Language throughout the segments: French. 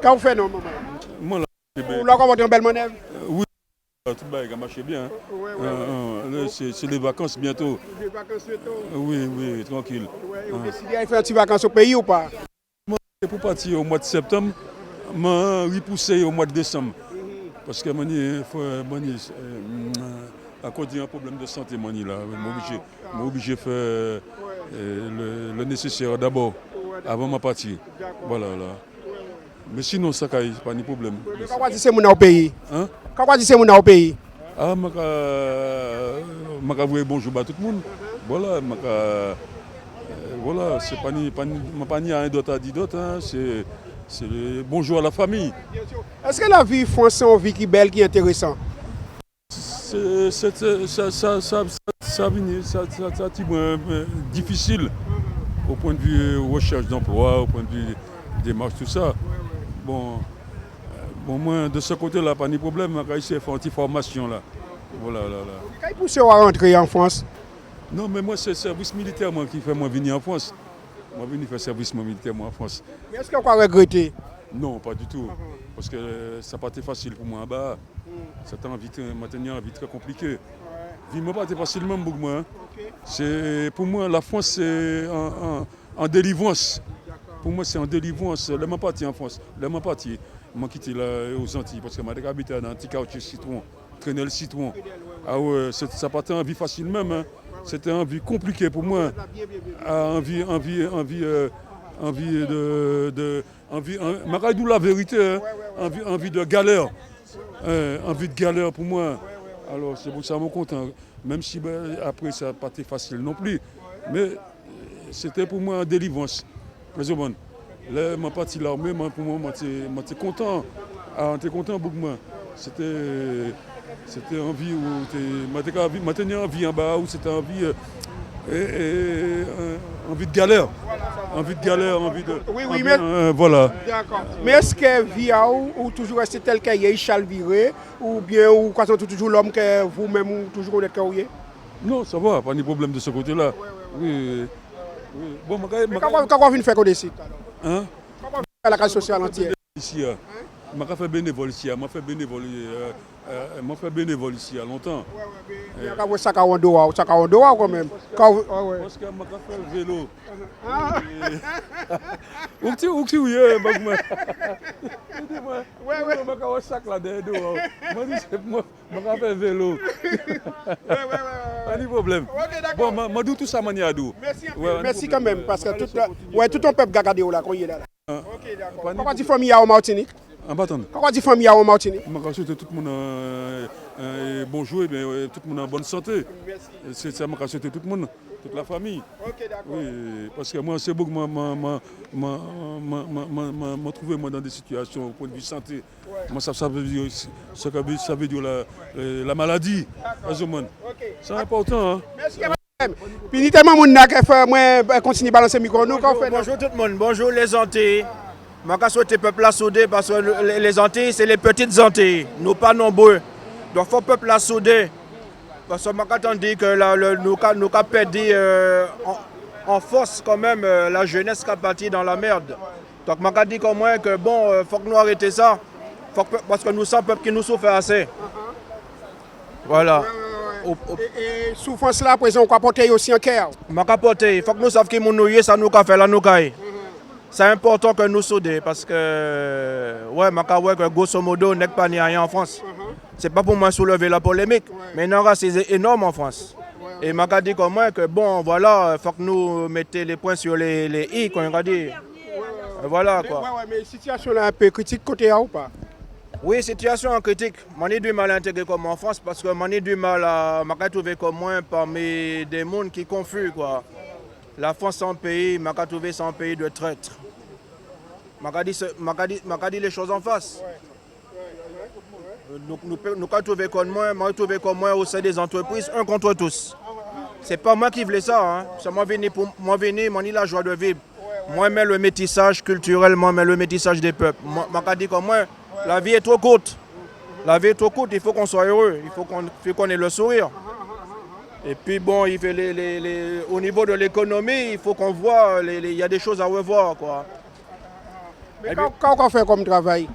Quand vous faites non, maman? Moi, là, Vous l'avez commenté en belle manœuvre? oui, tout va marcher bien. C'est les vacances bientôt. Des vacances bientôt? Oui, tranquille. Vous décidez de faire un petit vacances au pays ou pas? C'est pour partir au mois de septembre, mais repousser au mois de décembre. Parce que à cause d'un problème de santé, je suis obligé de faire le nécessaire d'abord, avant de partir. Voilà, là. Mais sinon, ça n'est pas de problème. Quand vous dites que c'est au pays? Hein? Quand vous dites que c'est au pays? Ah, je vais bonjour à tout le monde. Voilà, voilà, c'est pas ni rien d'autre à dire d'autre. Hein. C'est bonjour à la famille. Est-ce que la vie française est une vie qui est belle, qui est intéressante? Ça difficile au point de vue recherche d'emploi, au point de vue démarche, tout ça. Bon, moi, de ce côté-là, pas de problème, je vais essayer de faire une petite formation là. Voilà, là. Quand vous poussez à rentrer en France? Non, mais moi, c'est le service militaire moi, qui fait moi venir en France. Moi, je venir faire service militaire moi, en France. Mais est-ce qu'on va regretter? Non, pas du tout. Parce que ça n'a pas été facile pour moi là-bas. C'était maintenant une vie très compliquée. Vie n'a pas été facile même pour moi. Pour moi, la France, c'est en délivrance. Pour moi, c'est en délivrance. Je suis parti en France. Je suis parti. Je suis quitté aux Antilles parce que je habité dans un petit quartier citron, traîner le citron. Ah ouais, ça n'a pas été une vie facile même. Hein. C'était une vie compliquée pour moi. Envie la vérité, hein. Envie de galère. Envie de galère pour moi. Alors c'est pour ça que je suis content. Même si après ça n'a pas été facile non plus. Mais c'était pour moi une délivrance. Là, je suis parti l'armée, pour moi, je suis content. J'étais content pour moi. C'était envie où je envie en bas, où c'était envie de galère. Envie de galère, envie de. Oui, mais. Voilà. D'accord. Mais est-ce que vie ou toujours rester tel qu'il est, Charles Viré, ou bien ou quand c'est toujours l'homme que vous-même ou toujours êtes qu'il est? Non, ça va, pas de problème de ce côté-là. Oui. Bon, quand on vient faire qu'on décide? Hein? Comment on fait la case sociale entière? Ici, je fait bénévole ici, je fait bénévole ici il y a longtemps. Il y a un sac à Wandoa quand même. Parce que je fait vélo. Où tu es, Bagma? Je sac là dedans. Je fait vélo. Pas de problème. Bon, je dis tout ça, Merci quand même, parce que tout ton peuple gagade là, quand il est là. Ok, d'accord. Comment tu famille en Martinique? En bâton. Comment tu famille en Martinique? Je souhaite tout le monde bonjour et tout le monde en bonne santé. C'est ça, je souhaite tout le monde, toute la famille. Ok, d'accord. Oui, parce que moi, c'est beaucoup que trouvé moi dans des situations au point de vue santé. Moi, ça veut dire la maladie. C'est important. Hein? Merci. Puis tellement de monde qui fait moi continuer à balancer le micro. Bonjour tout le monde, bonjour les Antilles. Je souhaite le peuple à souder parce que les Antilles, c'est les petites Antilles. Nous pas nombreux. Donc il faut le peuple à souder. Parce que je attendais que nous avons perdu en force quand même la jeunesse qui a parti dans la merde. Donc je dis quand même que bon, faut que nous arrêtions ça. Parce que nous sommes un peuple qui nous souffre assez. Voilà. Et souffrance là, présent, on peut porter aussi en cœur. Il faut que nous sachions que nous ça nous fait la nous. C'est important que nous soudons parce que, ouais, que grosso modo, n'est pas ni rien en France. C'est pas pour moi soulever la polémique, mais non, c'est énorme en France. Et je dis comme moi que bon, voilà, il faut que nous mettions les points sur les i, quand on va dire. Voilà quoi. Mais la situation là un peu critique côté A ou pas? Oui, situation critique. J'ai du mal à intégrer comme en France parce que j'ai du mal à trouver comme moi parmi des mondes qui confus quoi. La France c'est un pays, je trouvé c'est un pays de traîtres. Je dit les choses en face. Nous avons trouvé comme moi au sein des entreprises, un contre tous. C'est pas moi qui voulais ça, hein. C'est moi venu la joie de vivre. Moi mais le métissage culturel, moi mais le métissage des peuples. Je dit comme moi, la vie est trop courte. La vie est trop courte, il faut qu'on soit heureux, il faut qu'on ait le sourire. Et puis bon, au niveau de l'économie, il faut qu'on voit, il y a des choses à revoir quoi. Mais quand on fait comme travail?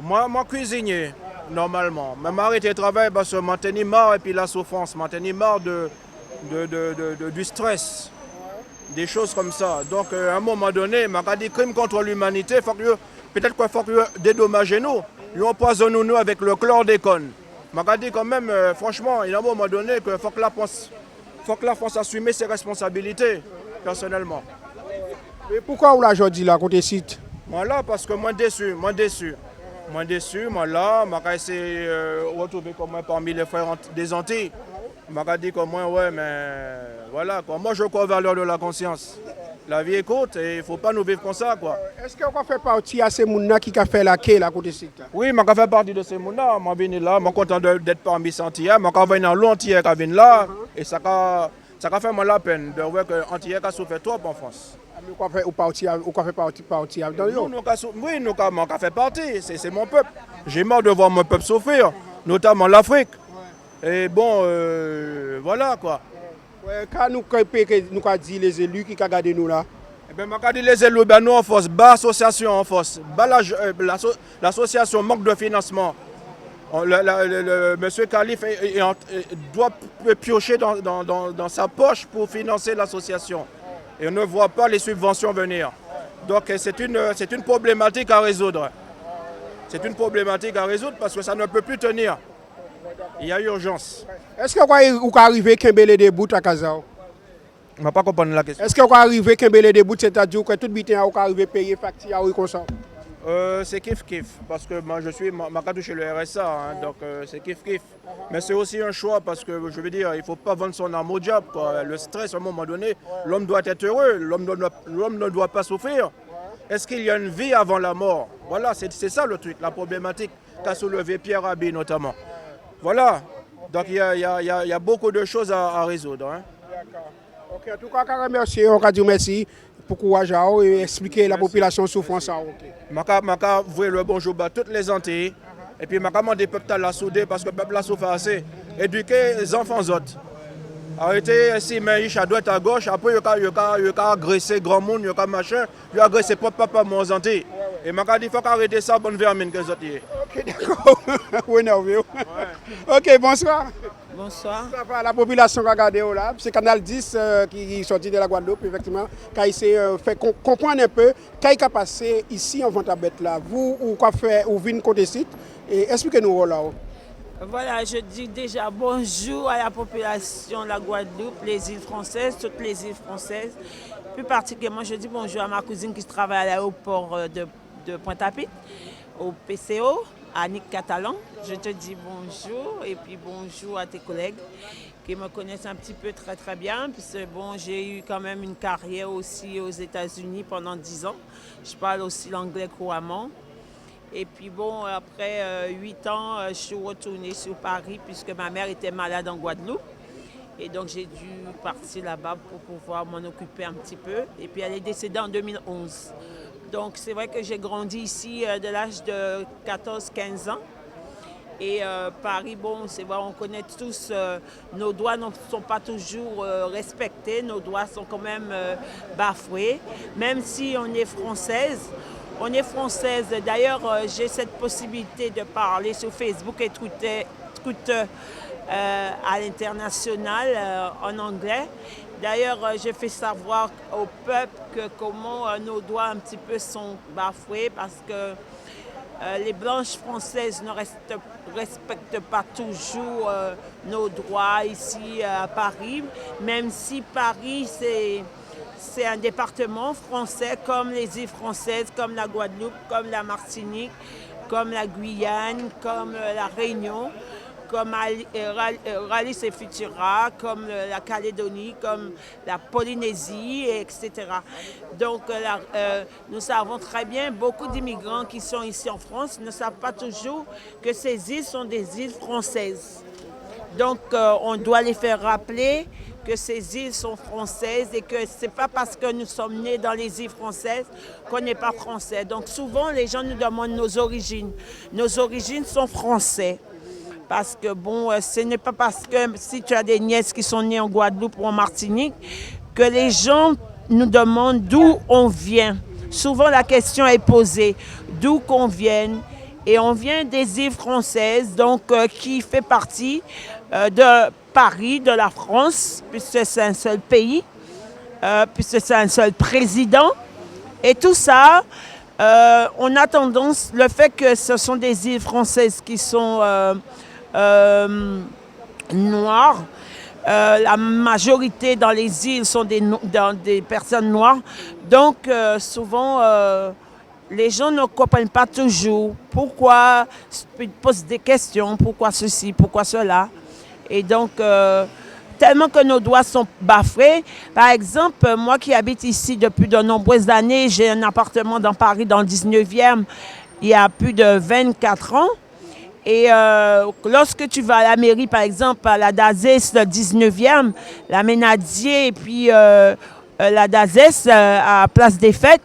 Moi, cuisinier, normalement. Mais m'arrêter de travailler parce que m'en tenir marre et puis la souffrance, m'en tenir marre du stress, des choses comme ça. Donc, à un moment donné, m'a dit crime contre l'humanité, peut-être qu'il faut que dédommager nous. Ils empoisonnent nous avec le chlordécone. M'a dit quand même, franchement, il y a un moment donné qu'il faut que la France assume ses responsabilités, personnellement. Mais pourquoi on l'a aujourd'hui là, côté site? Moi là, parce que moi déçu, moi là, je vais essayer de retrouver comme moi parmi les frères des Antilles. Je vais dire comme moi, ouais, mais voilà, quoi. Moi je crois aux valeurs de la conscience. La vie est courte et il ne faut pas nous vivre comme ça, quoi. Est-ce qu'on fait partie de ces gens qui ont fait la quai là, côté site là? Oui, je fais partie de ces gens-là. Je viens là, je suis content d'être parmi ces Antillais. Je viens dans l'Antillais qui vient là. Et ça a fait moi la peine de voir que l'Antillais a souffert trop en France. Ou fait partie dans le Oui, nous avons fait partie, c'est mon peuple. J'ai marre de voir mon peuple souffrir, notamment l'Afrique. Et bon, voilà quoi. Quand nous avons dit les élus qui ont gardé nous là? Eh bien, je dis les élus, nous en force, l'association en force, l'association manque de financement. Monsieur Khalif doit piocher dans sa poche pour financer l'association. Et on ne voit pas les subventions venir. Donc c'est une problématique à résoudre. C'est une problématique à résoudre parce que ça ne peut plus tenir. Il y a urgence. Est-ce qu'on peut arriver à Kembele des bouts à Kazao? Je ne pas comprendre la question. Est-ce qu'on peut arriver à Kembele des bouts, c'est-à-dire que tout bitin a arrivé à payer facture comme ça? C'est kiff-kiff, parce que moi je suis touché le RSA, hein, donc c'est kiff-kiff. Mais c'est aussi un choix parce que je veux dire, il ne faut pas vendre son âme au diable, quoi. Le stress, à un moment donné, l'homme doit être heureux, l'homme ne doit pas souffrir. Est-ce qu'il y a une vie avant la mort? Voilà, c'est ça le truc, la problématique qu'a soulevé Pierre Rabhi notamment. Voilà, donc il y a beaucoup de choses à résoudre. Hein. D'accord. Ok, en tout cas, remercier, on va dire merci pour le courage et expliquer la population souffrance. Je vais le bonjour à toutes les Antilles. Et puis je vais demander au peuple à la souder parce que le peuple a souffert assez. Éduquer les enfants autres. Arrêtez si mais à droite à gauche, après il y a agressé grand monde, il y a machin, il a agressé papa aux Antilles. Et je dis qu'il faut arrêter ça bonne vermine que les autres. Ok, d'accord. Oui, non, oui. Ok, bonsoir. Bonsoir. Ça va, la population qui a regardé là, c'est Canal 10 qui est sorti de la Guadeloupe, effectivement, qui a essayé de faire comprendre un peu ce qui a passé ici en Ventabête là. Vous, vous venez côté site, et expliquez-nous là. Voilà, je dis déjà bonjour à la population de la Guadeloupe, les îles françaises, toutes les îles françaises. Plus particulièrement, je dis bonjour à ma cousine qui travaille à l'aéroport de Pointe-à-Pitre, au PCO, à Nick Catalan. Je te dis bonjour et puis bonjour à tes collègues qui me connaissent un petit peu très très bien. Puisque bon, j'ai eu quand même une carrière aussi aux États-Unis pendant 10 ans. Je parle aussi l'anglais couramment. Et puis bon, après 8 ans, je suis retournée sur Paris puisque ma mère était malade en Guadeloupe. Et donc j'ai dû partir là-bas pour pouvoir m'en occuper un petit peu. Et puis elle est décédée en 2011. Donc c'est vrai que j'ai grandi ici de l'âge de 14-15 ans. Et Paris, bon, c'est vrai, on connaît tous, nos droits ne sont pas toujours respectés, nos droits sont quand même bafoués, même si on est française. On est française. D'ailleurs, j'ai cette possibilité de parler sur Facebook et Twitter à l'international en anglais. D'ailleurs, je fais savoir au peuple que comment nos droits un petit peu sont bafoués parce que les blanches françaises ne respectent pas toujours nos droits ici à Paris, même si Paris c'est un département français comme les îles françaises, comme la Guadeloupe, comme la Martinique, comme la Guyane, comme la Réunion, comme Wallis et Futuna, comme la Calédonie, comme la Polynésie, etc. Donc nous savons très bien, beaucoup d'immigrants qui sont ici en France ne savent pas toujours que ces îles sont des îles françaises. Donc on doit les faire rappeler que ces îles sont françaises et que ce n'est pas parce que nous sommes nés dans les îles françaises qu'on n'est pas français. Donc souvent les gens nous demandent nos origines. Nos origines sont françaises. Parce que bon, ce n'est pas parce que si tu as des nièces qui sont nées en Guadeloupe ou en Martinique que les gens nous demandent d'où on vient. souvent la question est posée d'où qu'on vient. Et on vient des îles françaises, donc qui fait partie de Paris, de la France, puisque c'est un seul pays, puisque c'est un seul président. Et tout ça, on a tendance, le fait que ce sont des îles françaises qui sont noires, la majorité dans les îles sont des personnes noires. Donc souvent, les gens ne comprennent pas toujours pourquoi, ils posent des questions, pourquoi ceci, pourquoi cela. Et donc, tellement que nos droits sont bafoués. Par exemple, moi qui habite ici depuis de nombreuses années, j'ai un appartement dans Paris, dans le 19e, il y a plus de 24 ans. Et lorsque tu vas à la mairie, par exemple, à la DAZES, le 19e, la Ménadier et puis la DAZES à Place des Fêtes,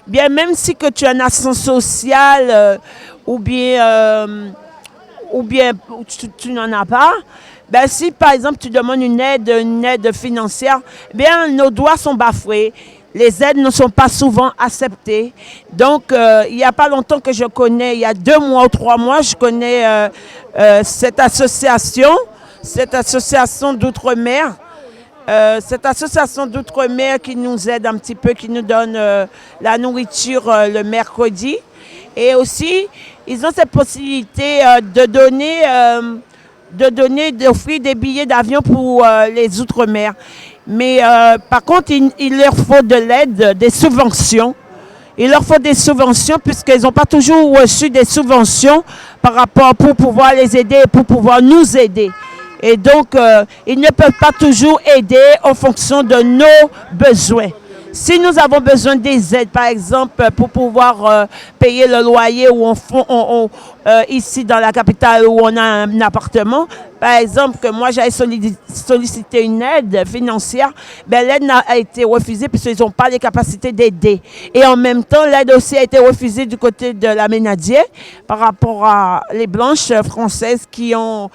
bien même si que tu as un assistance sociale ou bien tu n'en as pas, ben si par exemple tu demandes une aide financière, bien nos droits sont bafoués. Les aides ne sont pas souvent acceptées. Donc, il n'y a pas longtemps que je connais, il y a 2 mois ou 3 mois, je connais cette association d'outre-mer. Cette association d'outre-mer qui nous aide un petit peu, qui nous donne la nourriture le mercredi. Et aussi, ils ont cette possibilité d'offrir des billets d'avion pour les outre-mer. Mais par contre, il leur faut de l'aide, des subventions. Il leur faut des subventions puisqu'ils n'ont pas toujours reçu des subventions par rapport pour pouvoir les aider et pour pouvoir nous aider. Et donc, ils ne peuvent pas toujours aider en fonction de nos besoins. Si nous avons besoin des aides, par exemple, pour pouvoir payer le loyer ou ici dans la capitale où on a un appartement, par exemple, que moi j'avais sollicité une aide financière, ben, l'aide a été refusée puisqu'ils n'ont pas les capacités d'aider. Et en même temps, l'aide aussi a été refusée du côté de la Ménadier par rapport à les blanches françaises qui ont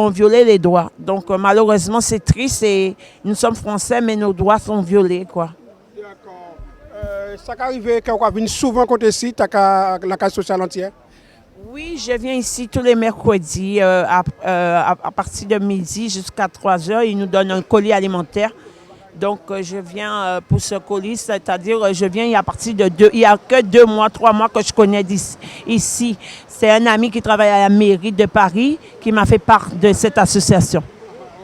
violé les droits. Donc malheureusement, c'est triste et nous sommes français, mais nos droits sont violés, quoi. D'accord. Ça arrive qu'on vient souvent côté ici, la case sociale entière? Oui, je viens ici tous les mercredis à partir de midi jusqu'à 3 heures. Ils nous donnent un colis alimentaire. Donc, je viens pour ce colis, c'est-à-dire je viens il y a que 2 mois, 3 mois que je connais ici. C'est un ami qui travaille à la mairie de Paris qui m'a fait part de cette association.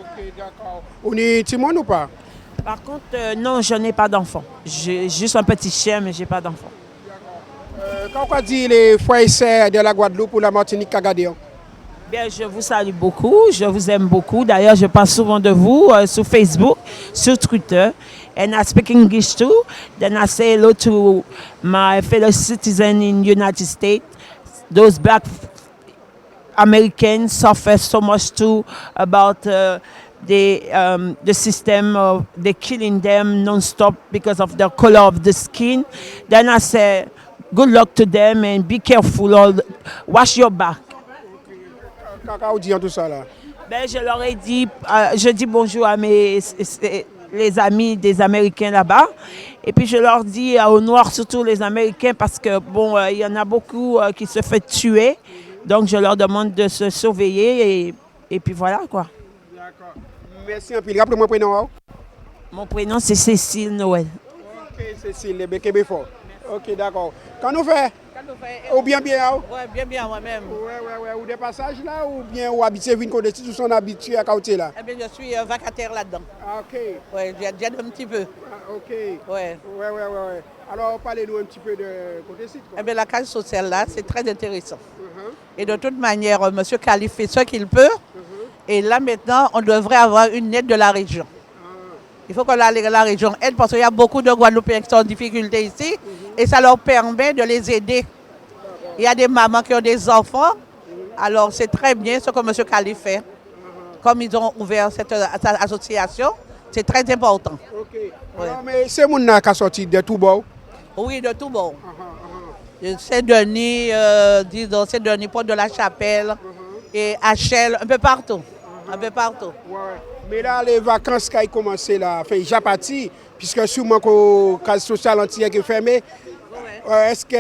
Ok, d'accord. On est Timon ou pas? Par contre, non, je n'ai pas d'enfant. J'ai juste un petit chien, mais je n'ai pas d'enfant. Quand on dit les frères et sœurs de la Guadeloupe ou la Martinique Cagadéon? Bien, je vous salue beaucoup, je vous aime beaucoup. D'ailleurs, je parle souvent de vous sur Facebook, sur Twitter. And I speak English too. Then I say hello to my fellow citizens in the United States. Those black Americans suffer so much too about the system of they killing them non-stop because of the color of the skin. Then I say good luck to them and be careful. Wash your back. Quand on dit tout ça là? Ben, je leur ai dit, je dis bonjour à les amis des Américains là-bas. Et puis je leur dis aux Noirs, surtout les Américains, parce que bon, il y en a beaucoup qui se font tuer. Donc je leur demande de se surveiller et puis voilà quoi. D'accord. Merci un peu. Rappelez-moi mon prénom. Mon prénom c'est Cécile Noël. Ok, Cécile, les béquets fort. Ok, d'accord. Quand nous fait? Ou bien Oui, bien moi-même. Ouais. Ou des passages là, ou bien ou habitué à venir côté si sont habitués à côté là? Eh bien, je suis vacataire là-dedans. Ah, ok. Oui, j'aide un petit peu. Ah, ok. Ouais. Ouais. Alors, parlez-nous un petit peu de côté site. Eh bien, la case sociale là, c'est très intéressant. Et de toute manière, M. Khalif fait ce qu'il peut. Et là, maintenant, on devrait avoir une aide de la région. Il faut que la région aide parce qu'il y a beaucoup de Guadeloupéens qui sont en difficulté ici et ça leur permet de les aider. Il y a des mamans qui ont des enfants, alors c'est très bien ce que M. Khalif fait. Comme ils ont ouvert cette association, c'est très important. Ok. Alors, mais c'est mon qui a sorti de tout bord? Oui, de tout bon. Saint-Denis, disons Saint-Denis, Porte de la Chapelle et HL, un peu partout. Un peu partout. Ouais. Mais là, les vacances qui ont commencé là, fait déjà parti, puisque sûrement que le cas social entier est fermé. Est-ce que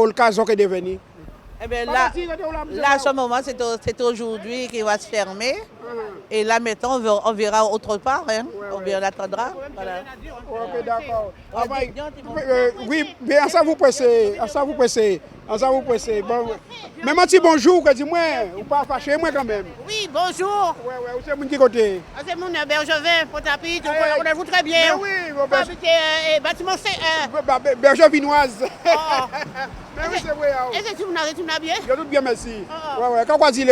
le cas est devenu? Eh bien, là, à ce moment, c'est aujourd'hui qu'il va se fermer. Et là, maintenant, on verra autre part. Hein. On attendra. Voilà. Ok, d'accord. Oui, mais à ça vous pressez. Bon, même un petit bonjour, que dis-moi, ou pas fâché, moi quand même. Oui, bonjour. Ouais, c'est mon petit côté. C'est mon Bergevin, Potapit, on connaît vous très bien. Mais oui, bâtiment C. Berger Vinoise. Mais oui, c'est vrai. Est-ce que tu m'as bien? Je tout bien, merci. Ouais, quand dit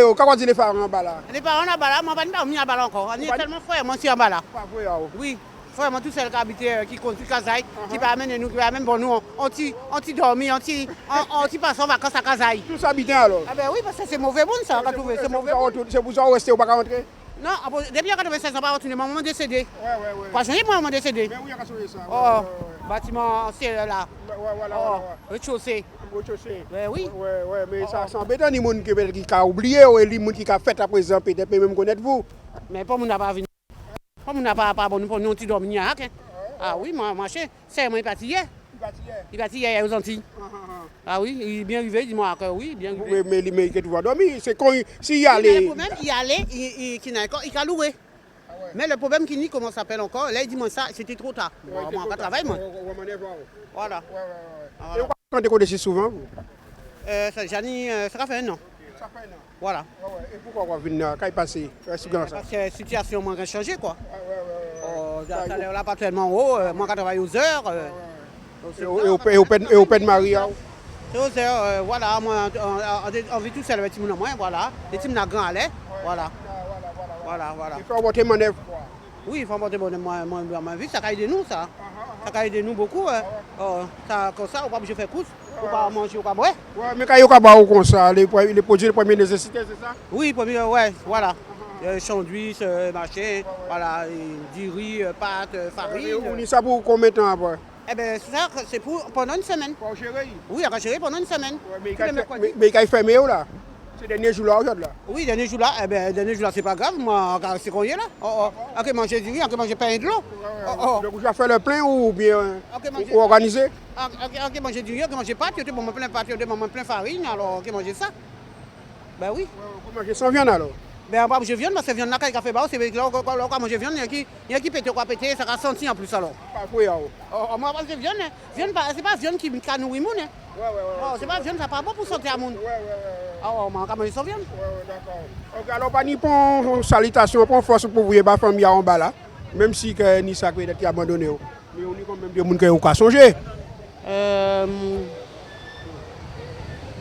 les parents en bas là? Les parents en bas là, moi, je ne suis pas en bas encore. On est tellement frères, moi, je suis en bas là. Pas vrai, oui. Vraiment, tous ceux qui habitent, qui conduisent Kazaï, qui va amener nous, qui va amener bon nous, on t'y dormi, on t'y passe en vacances à Kazaï. Tous habitants alors? Ah ben oui, parce que c'est mauvais monde ça, c'est mauvais monde. C'est pour ça qu'on reste au pas rentrer? Non, depuis 96 ans, on va retourner, maman décédé. Ouais. Quoi, je moi, maman décédé. Mais oui, on a sauvé ça. Bâtiment, c'est là. Voilà. Rez-de-chaussée. Oui. Ouais, mais ça c'est embêtant, les gens qui ont oublié, ou les gens qui ont fait à présent, peut-être même connaître vous. Mais pas mon n'a pas venu. Pas mon n'a pas bon pour nous, on t'y dormi. Ah oui, moi, c'est moi, il est parti hier. Il est parti hier aux Antilles. Ah oui, il est bien arrivé, dis-moi que oui, bien arrivé. Mais il est toujours dormi, c'est quand s'il y allait. Le problème, il allait, il a loué. Mais le problème qui comment ça s'appelle encore, là il dit moi ça, c'était trop tard. Moi, je ne travaille moi. Voilà. Et quand tu connais souvent? Ça fait un an. Ça fait un an. Voilà. Et pourquoi on vient quand il passe? Parce que la situation a changé quoi. Ça n'est là pas tellement haut, moi je travaille aux heures. Et au père de Marie? C'est aux heures, voilà, moi on vit tout seul avec Timon moi, voilà. Les Timon grand allait, voilà. Voilà. Il faut monter manœuvre. Oui, il faut monter ma vie, ça a aidé nous ça. Ça a aidé nous beaucoup. Comme ça, on va faire course, on va manger, on va boire. Ouais, mais quand il y a comme ça, les produits de première nécessité, c'est ça? Oui, ouais, voilà. Sandwich, machin, voilà, du riz, pâtes, farine. On dit ça pour combien de temps après? Eh bien, c'est pendant une semaine. Pour gérer? Oui, on va gérer pendant une semaine. Mais quand il fait mieux là? Ces derniers jours-là, aujourd'hui là? Oui, derniers jours-là, c'est pas grave, moi, c'est qu'on y est là. On peut manger du riz, on peut manger pain et de l'eau. Donc, vous avez fait le plein ou bien organisé? On peut manger du riz, on peut manger pâtes, on peut manger plein pâtes, on peut manger plein farine, alors on peut manger ça. Ben oui. On peut manger sans viande alors? Ben on va manger viande, parce que viande là, quand il a fait bas, c'est là on va manger viande, il y a qui pète, quoi péter, ça va sentir en plus alors. Pas fouillé. Moi, parce que viande, c'est pas viande qui nourrit moun. C'est pas viande, ça pas bon pour santé à moun. On va manger sans viande. D'accord. Alors, pas ni pour salutation, pour force pour vous, la famille en bas là, même si ni ça qui est abandonné. Mais on est quand même des gens qui ont songé.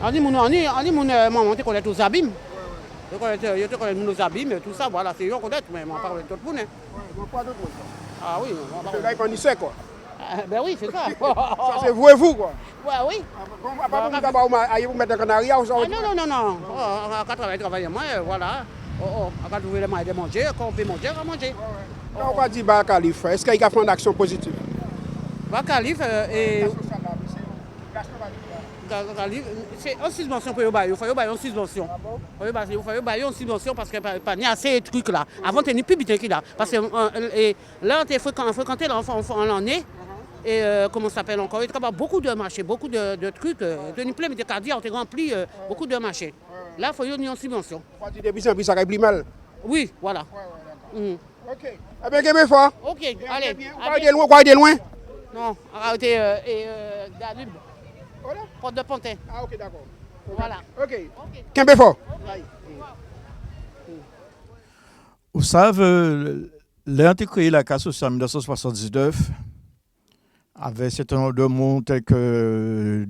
On dit maman, tu connais tous les abîmes. Je connais nos abîmes, tout ça, voilà, c'est eux qu'on connaît, mais on parle de tout le monde. Ah oui, c'est là qu'on y sait quoi. Ben oui, c'est ça. Ça c'est vous et vous quoi. Ouais, oui. Vous mettre un canari ou ça? Non. On va travailler, moi, voilà. On va trouver les moyens de manger, quand on peut manger, on va manger. On va dire Bakalif, est-ce qu'il y a fait une action positive? Bakalif c'est en suspension pour eux, il faut une suspension. Il faut une suspension parce qu'il n'y a assez de trucs là. Avant, il n'y a plus de trucs là. Parce que là, on fréquentait l'enfant en l'année. Et comment ça s'appelle encore? Il y a beaucoup de marchés, beaucoup de trucs. Il y a plein de caddies, on a rempli beaucoup de marchés. Là, il faut une subvention. Depuis ça a plus mal? Oui, voilà. Ok. Eh bien, qu'est-ce fort? Ok, allez. Vous allez loin? Non, arrêtez Danube. Porte de Pantin. Ah, ok, d'accord. Voilà. Ok. Qu'est-ce fort? Vous savez, l'un a créé la casse sociale en 1979 avec un certain nombre de monde tels que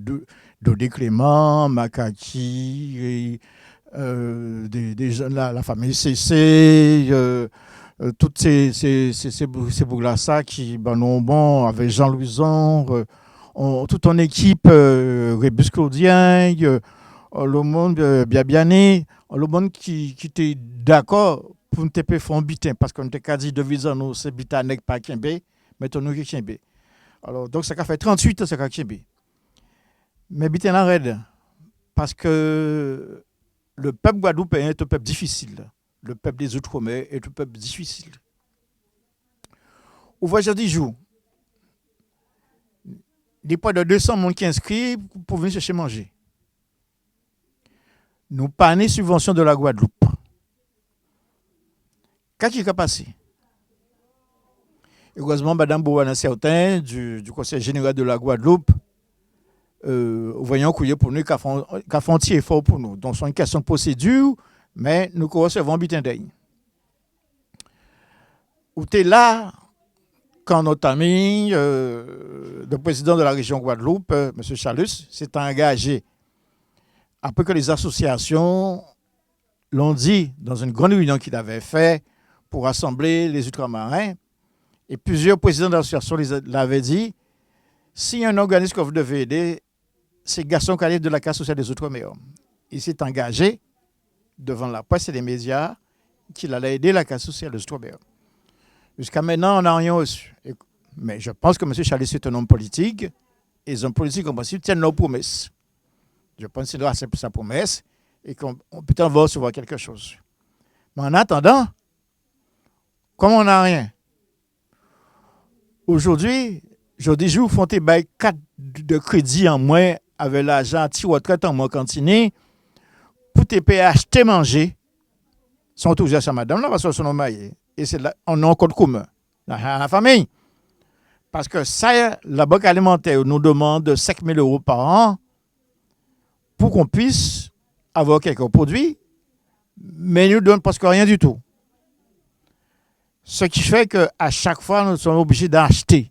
Dodé Clément, Makaki, des jeunes, la famille CC, toutes ces boulas qui bon avec Jean Louison, toute une équipe Rébus Claudien, le monde Biabiané, le monde qui était d'accord pour nous faire un bitin parce qu'on était dit de Vizano, c'est bitanek pas Kembe, mais on nous Kembe. Alors donc ça a fait 38 ans ça a Kembe. Mais bitin la raide parce que le peuple guadeloupéen est un peuple difficile. le peuple des Outre-mer est un peuple difficile. Au voyage 10 jours, il y a pas de 200 personnes qui inscrits pour venir chercher manger. Nous pas de subvention de la Guadeloupe. Qu'est-ce qui a passé? Heureusement, Mme Bouana certain du Conseil général de la Guadeloupe, voyons couiller pour nous, qu'a fait un petit effort pour nous. Donc, c'est une question de procédure, mais nous recevons bitin d'ail. Où tu es là, quand notre ami, le président de la région Guadeloupe, M. Chalus, s'est engagé, après que les associations l'ont dit dans une grande réunion qu'il avait faite pour rassembler les ultramarins, et plusieurs présidents d'associations l'avaient dit, si un organisme que vous devez aider, c'est Gaston Calif de la Caisse sociale des Outre-mer. Il s'est engagé devant la presse et les médias qu'il allait aider la Caisse sociale des Outre-mer. Jusqu'à maintenant, on n'a rien reçu. Mais je pense que M. Chalus est un homme politique, et les hommes politiques, en principe, tiennent leurs promesses. Je pense qu'il doit accepter sa promesse et qu'on peut-être va recevoir quelque chose. Mais en attendant, comme on n'a rien, aujourd'hui, je dis, je vous fais 4 de crédit en moins avec l'argent anti-retraite en moins cantine pour te payer acheter manger. Sont toujours à madame, là, parce que son maillé. Et c'est là, on a un code commun dans la famille. Parce que ça, la banque alimentaire nous demande 5 000 € par an pour qu'on puisse avoir quelques produits, mais nous ne donne presque rien du tout. Ce qui fait qu'à chaque fois, nous sommes obligés d'acheter.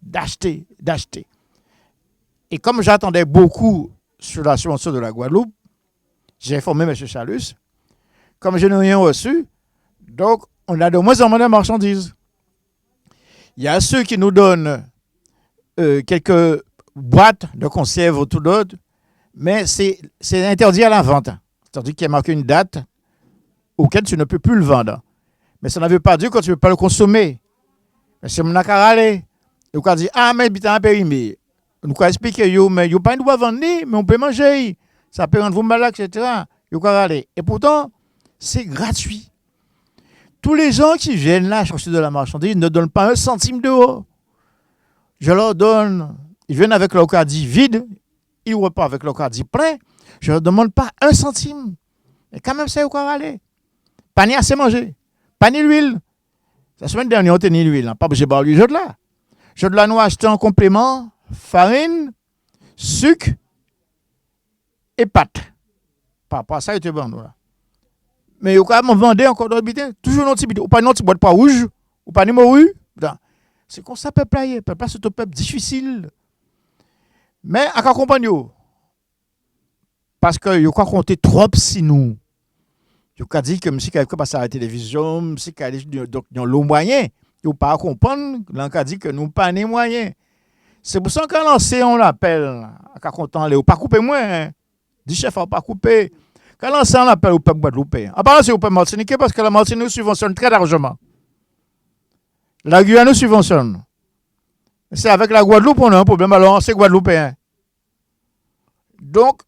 Et comme j'attendais beaucoup sur la subvention de la Guadeloupe, j'ai informé M. Chalus, comme je n'ai rien reçu, donc on a de moins en moins de marchandises. Il y a ceux qui nous donnent quelques boîtes de conserve ou tout d'autre, mais c'est interdit à la vente. C'est-à-dire qu'il y a marqué une date auquel tu ne peux plus le vendre. Mais ça ne veut pas dire que tu ne peux pas le consommer. Mais c'est mon carré. Et on dit, ah, mais bitan périmé. On peut expliquer, mais il n'y a pas de droit vendre, mais on peut manger. Ça peut rendre vous malade, etc. Et pourtant, c'est gratuit. Tous les gens qui viennent là chercher de la marchandise ne donnent pas 1 centime d'euro. Je leur donne, ils viennent avec leur caddie vide, ils repartent avec leur caddie plein. Je ne leur demande pas 1 centime. Et quand même, c'est au aller. Pas ni assez manger. Pas ni l'huile. La semaine dernière, on tenait l'huile. Pas obligé de boire l'huile. Je de la nous acheter en complément farine, sucre et pâte. Par rapport à ça, il était bon. Là. Mais il y a quand même vendu encore d'autres bidons. Toujours notre bidon. Ou pas notre boîte pas rouge. Ou pas ni morue. C'est comme ça, peuple là. Peuple c'est un peuple difficile. Mais à quoi comprendre? Parce que il faut compter trop si nous. Je vous dis que si quelqu'un passe à la télévision, si quelqu'un a le moyen, il ne faut pas comprendre, on dit que nous n'avons pas les moyens. C'est pour ça que lancé, on l'appelle, à content, il pas couper moins. Hein. Dit chef, on pas couper. Quand lancé, on l'appelle au peuple guadeloupéen. En parlant, c'est au peuple martiniquais parce que la Martinique nous subventionne très largement. La Guyane nous subventionne. C'est avec la Guadeloupe qu'on a un problème, alors c'est guadeloupéen. Donc,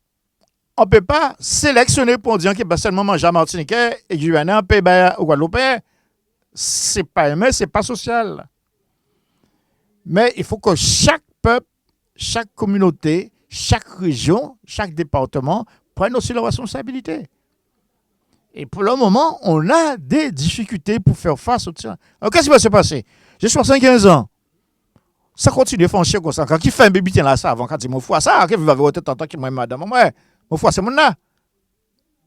on ne peut pas sélectionner pour dire qu'il va seulement manger à Martiniquais et Guyanais, on peut au Guadeloupéen. Ce n'est pas aimé, ce n'est pas social. Mais il faut que chaque peuple, chaque communauté, chaque région, chaque département prenne aussi leurs responsabilités. Et pour le moment, on a des difficultés pour faire face au tien. Alors, qu'est-ce qui va se passer? J'ai 75 ans. Ça continue de franchir comme ça. Quand il fait un bébé, là, ça, avant, quand il m'a fait ça, qu'il va avoir autant de temps qu'il m'a madame. Moi, mon foi, c'est mon là.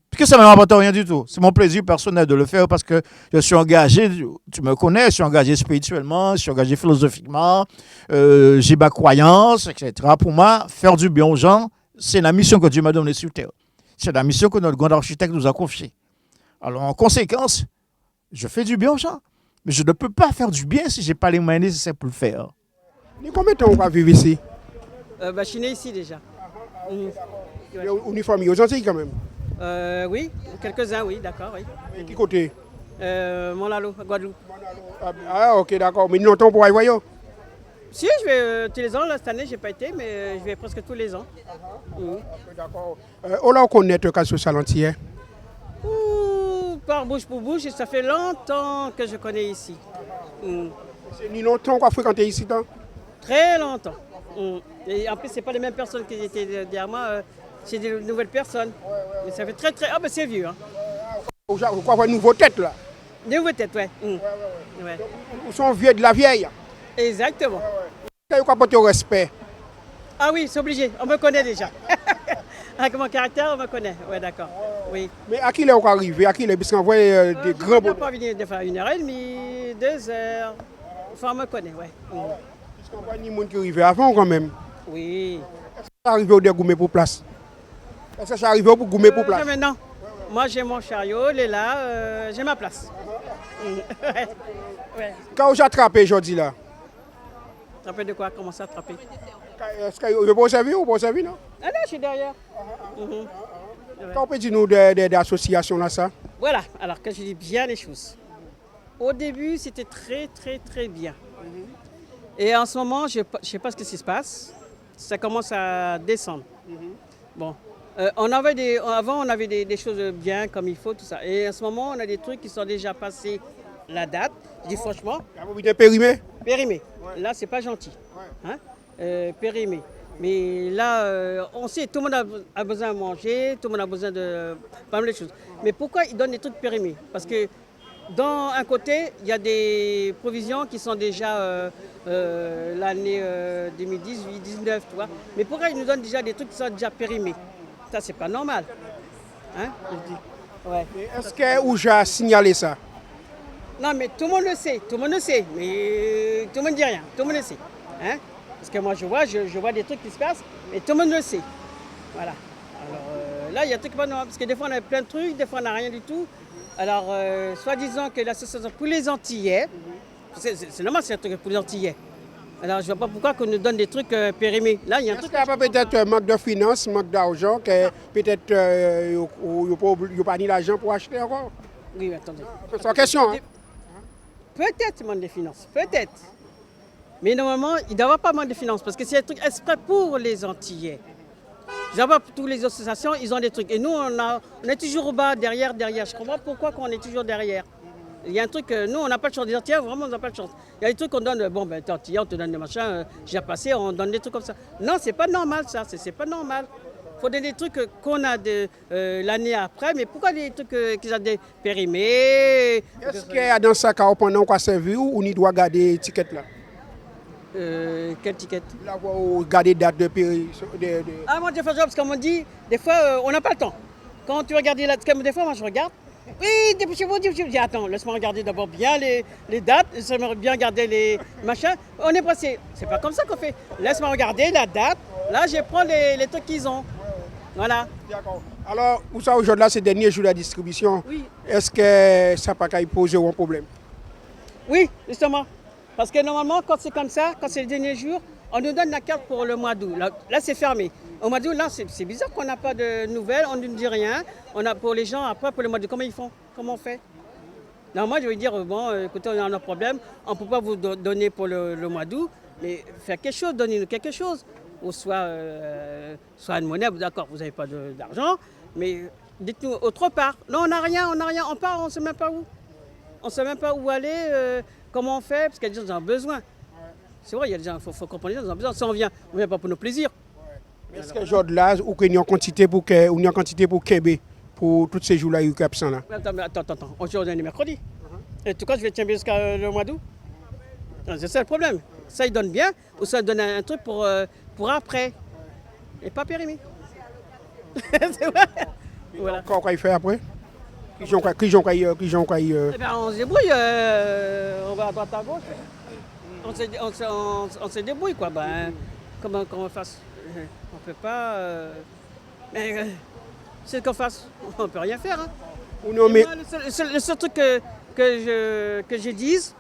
Parce que ça ne m'apporte rien du tout. C'est mon plaisir personnel de le faire parce que je suis engagé, tu me connais, je suis engagé spirituellement, je suis engagé philosophiquement, j'ai ma croyance, etc. Pour moi, faire du bien aux gens, c'est la mission que Dieu m'a donnée sur terre. C'est la mission que notre grand architecte nous a confiée. Alors, en conséquence, je fais du bien aux gens. Mais je ne peux pas faire du bien si je n'ai pas les moyens nécessaires pour le faire. Combien de temps on va vivre ici? Je suis né ici déjà. Uniforme aux Antilles quand même? Oui, quelques-uns, oui, d'accord. Oui. Et qui côté? Montlalo, Guadeloupe. Ah, ok, d'accord. Mais longtemps pour y voir? Si, je vais tous les ans. Là, cette année, je n'ai pas été, mais je vais presque tous les ans. D'accord. On l'a connaître le cas social entier? l'histoire bouge pour bouge et ça fait longtemps que je connais ici. C'est ni longtemps qu'on a fréquenté ici, tant? Très longtemps. Et en plus, ce pas les mêmes personnes qui étaient derrière moi, c'est des nouvelles personnes. Mais ça fait très très... Ah ben c'est vieux. Hein. Vous avez une nouvelle tête là. Des nouvelles têtes, ouais. Ils sont vieux de la vieille. Exactement. Vous quoi porter au respect? Ah oui, c'est obligé, on me connaît déjà. Avec mon caractère, on me connaît. Ouais, d'accord. Oui. Mais à qui est-ce qu'on arrive? À qui est-ce parce qu'on voit des grands Je ne peux pas venir de faire 1h30, 2 heures. Enfin, on me connaît, ouais. Parce qu'on voit ni monde qui arrive avant quand même. Oui. Est-ce que ça arrive au dégoumer pour place? Est-ce que ça arrive au goumer pour place? Non. Moi, j'ai mon chariot, il est là, j'ai ma place. Ouais. Quand vous attrapez aujourd'hui là? Attraper de quoi? Comment ça, attraper? Est-ce que vous pouvez servir ou vous servir, non? Ah non, je suis derrière. Quand on peut dire nous des associations là, ça? Voilà, alors que je dis bien les choses. Au début, c'était très, très, très bien. Et en ce moment, je ne sais pas ce qui se passe. Ça commence à descendre. Bon, avant, on avait des choses bien comme il faut, tout ça. Et en ce moment, on a des trucs qui sont déjà passés la date. Je dis franchement. Vous voulez périmé? Périmé. Ouais. Là, c'est pas gentil. Hein? Périmé. Mais là, on sait, tout le monde a besoin de manger, tout le monde a besoin de pas mal de choses. Mais pourquoi ils donnent des trucs périmés? Parce que dans un côté, il y a des provisions qui sont déjà l'année 2018-19, tu vois. Mais pourquoi ils nous donnent déjà des trucs qui sont déjà périmés? Ça, c'est pas normal. Hein? Je dis. Ouais. Est-ce que vous avez signalé ça? Non, mais tout le monde le sait, mais tout le monde ne dit rien, tout le monde le sait. Hein? Parce que moi, je vois des trucs qui se passent, mais tout le monde le sait. Voilà. Alors là, il y a des trucs pas normaux, parce que des fois, on a plein de trucs, des fois, on n'a rien du tout. Alors, soi-disant que l'association pour les Antillais, c'est normal, c'est un truc pour les Antillais. Alors, je ne vois pas pourquoi on nous donne des trucs périmés. Là, il y a un truc. Est-ce qu'il n'y a pas peut-être manque de finances, manque d'argent, que peut-être il n'y a pas ni l'argent pour acheter encore? Oui, mais attendez. C'est une question. Hein? Peut-être manque de finances, peut-être. Mais normalement, il ne doit pas manque de finances parce que c'est un truc exprès pour les Antillais. Toutes les associations, ils ont des trucs. Et nous, on est toujours au bas, derrière. Je comprends pourquoi on est toujours derrière. Il y a un truc, nous, on n'a pas de chance. Les Antillais, vraiment, on n'a pas de chance. Il y a des trucs qu'on donne, bon, ben, t'es Antillais, on te donne des machins, j'ai passé, on donne des trucs comme ça. Non, c'est pas normal, ça, c'est pas normal. Il faut donner des trucs qu'on a l'année après, mais pourquoi des trucs qu'ils ont des périmés? Est-ce qu'il y a dans ça, quand pendant qu'on a servi, ou on doit garder l'étiquette là? Quelle étiquette? Là, vous gardez date de périmé. Ah, moi, des fois, parce qu'on m'a dit, des fois, on n'a pas le temps. Quand tu regardes des fois, moi, je regarde. Oui, je dis, attends, laisse-moi regarder d'abord bien les dates, laisse-moi bien regarder les machins. On est passé. C'est pas comme ça qu'on fait. Laisse-moi regarder la date. Là, je prends les trucs qu'ils ont. Voilà. D'accord. Alors, où ça aujourd'hui, c'est le dernier jour de la distribution. Oui. Est-ce que ça n'a pas posé un problème? Oui, justement. Parce que normalement, quand c'est comme ça, quand c'est le dernier jour, on nous donne la carte pour le mois d'août. Là, c'est fermé. Au mois d'août, là, c'est bizarre qu'on n'a pas de nouvelles, on ne nous dit rien. On a pour les gens, après, pour le mois d'août, comment ils font? Comment on fait? Non, moi, je vais dire, bon, écoutez, on a un problème, on ne peut pas vous donner pour le mois d'août, mais faire quelque chose, donnez-nous quelque chose. Ou soit une monnaie, d'accord, vous n'avez pas d'argent, mais dites-nous autre part. Non, on n'a rien, on part, on ne sait même pas où. On ne sait même pas où aller, comment on fait, parce qu'il y a des gens qui ont besoin. C'est vrai, il y a des gens, il faut comprendre, les gens ont besoin. Si on vient pas pour nos plaisirs. Est-ce que aujourd'hui là, ou qu'il y a une quantité pour Kembe, pour tous ces jours-là, il y a absent là? Attends, aujourd'hui on est mercredi. Et en tout cas, je vais tenir jusqu'à le mois d'août. C'est ça le problème. Ça, il donne bien, ou ça donne un truc pour après. Et pas périmé. C'est vrai. Voilà. Qu'est-ce qu'il fait après? Eh bien, on se débrouille, on va à droite à gauche. On se débrouille, quoi. Ben, comment on fasse? On ne peut pas. Mais c'est qu'on fasse. On ne peut rien faire. Hein. Non, mais... Moi, le seul truc que je dise,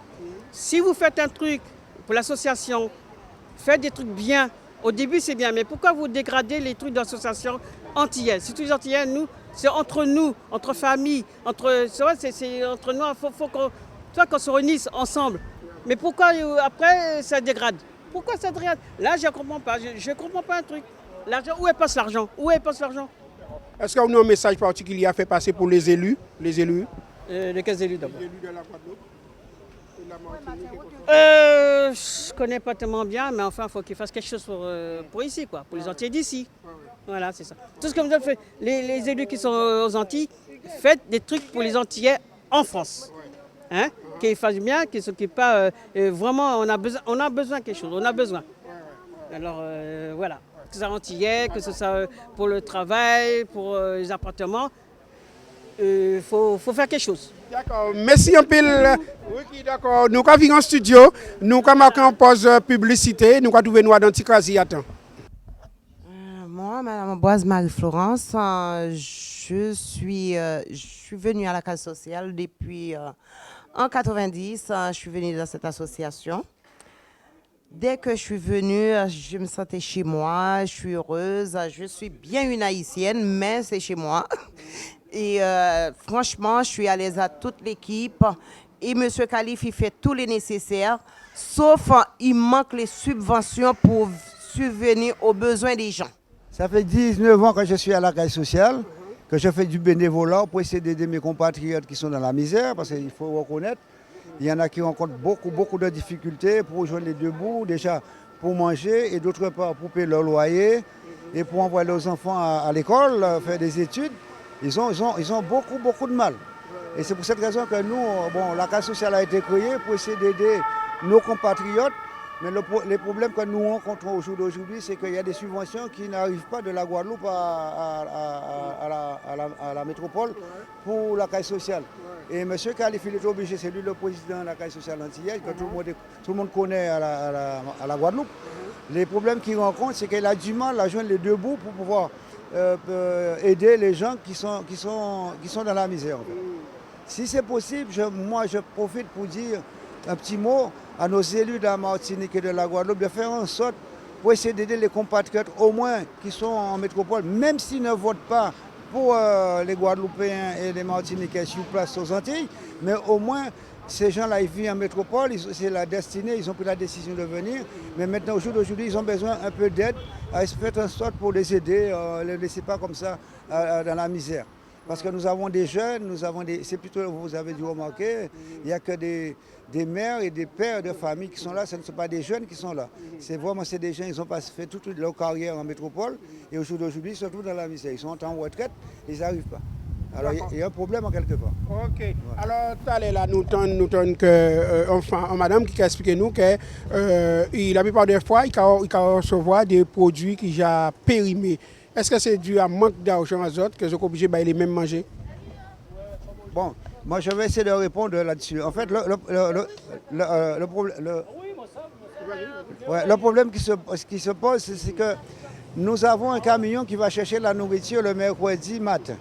si vous faites un truc pour l'association, faites des trucs bien. Au début, c'est bien, mais pourquoi vous dégradez les trucs d'association antillaise? Si tous les Antillais, nous, c'est entre nous, entre familles, c'est entre nous, il faut qu'on se réunisse ensemble. Mais pourquoi après ça dégrade? Pourquoi ça dégrade? Là, je ne comprends pas. Je ne comprends pas un truc. L'argent, où est passe l'argent? Où est passe l'argent? Est-ce que vous avez un message particulier à faire passer pour les élus? De quels élus d'abord? Les élus de la Guadeloupe et de la Martinique et comme ça. Je ne connais pas tellement bien, mais enfin, il faut qu'ils fassent quelque chose pour ici, quoi, pour les Antillais d'ici. Voilà, c'est ça. Tout ce que vous avez fait, les élus qui sont aux Antilles, faites des trucs pour les Antillais en France. Hein? Qu'ils fassent bien, qu'ils ne s'occupent pas. Vraiment, on a besoin de quelque chose, on a besoin. Alors, voilà. Que ce soit Antillais, que ce soit pour le travail, pour les appartements, il faut faire quelque chose. D'accord, merci un peu. Oui, d'accord. Nous avons vu en studio, nous avons marqué en pause publicité, nous avons trouvé nous dans Tikrasi. Attends. Moi, Madame Boise Marie-Florence, je suis venue à la case sociale depuis en 90. Je suis venue dans cette association. Dès que je suis venue, je me sentais chez moi, je suis heureuse, je suis bien une Haïtienne, mais c'est chez moi. Et franchement, je suis à l'aise à toute l'équipe. Et M. Khalif, il fait tout le nécessaire, sauf il manque les subventions pour subvenir aux besoins des gens. Ça fait 19 ans que je suis à la case sociale, que je fais du bénévolat pour essayer d'aider mes compatriotes qui sont dans la misère, parce qu'il faut reconnaître, il y en a qui rencontrent beaucoup de difficultés pour rejoindre les deux bouts, déjà pour manger et d'autre part pour payer leur loyer et pour envoyer leurs enfants à l'école, faire des études. Ils ont beaucoup de mal. Et c'est pour cette raison que nous, la case sociale a été créée pour essayer d'aider nos compatriotes. Mais les problèmes que nous rencontrons au jour d'aujourd'hui, c'est qu'il y a des subventions qui n'arrivent pas de la Guadeloupe à la métropole pour la caisse sociale. Et M. Khalif, il est obligé, c'est lui le président de la caisse sociale antillaise, que tout le monde connaît à la Guadeloupe. Les problèmes qu'il rencontre, c'est qu'il a du mal à joindre les deux bouts pour pouvoir aider les gens qui sont dans la misère. En fait. Si c'est possible, moi je profite pour dire un petit mot à nos élus de la Martinique et de la Guadeloupe de faire en sorte pour essayer d'aider les compatriotes au moins qui sont en métropole, même s'ils ne votent pas pour les Guadeloupéens et les Martiniquais sur place aux Antilles, mais au moins ces gens-là, ils vivent en métropole, c'est la destinée, ils ont pris la décision de venir, mais maintenant au jour d'aujourd'hui, ils ont besoin un peu d'aide, à faire en sorte pour les aider, ne les laisser pas comme ça dans la misère. Parce que nous avons des jeunes, c'est plutôt, vous avez dû remarquer, il n'y a que des mères et des pères de famille qui sont là, ce ne sont pas des jeunes qui sont là. C'est des gens, ils ont fait toute leur carrière en métropole et au jour d'aujourd'hui, ils se retrouvent dans la misère. Ils sont en retraite, ils n'arrivent pas. Alors il y a un problème en quelque part. Ok. Voilà. Alors, tout là, nous tenons que madame qui a expliqué nous que la plupart des fois, il peut recevoir des produits qui sont périmés. Est-ce que c'est dû à manque d'argent aux autres que je suis obligé de les mêmes manger? Bon, moi je vais essayer de répondre là-dessus. En fait, le problème qui se pose, c'est que nous avons un camion qui va chercher la nourriture le mercredi matin.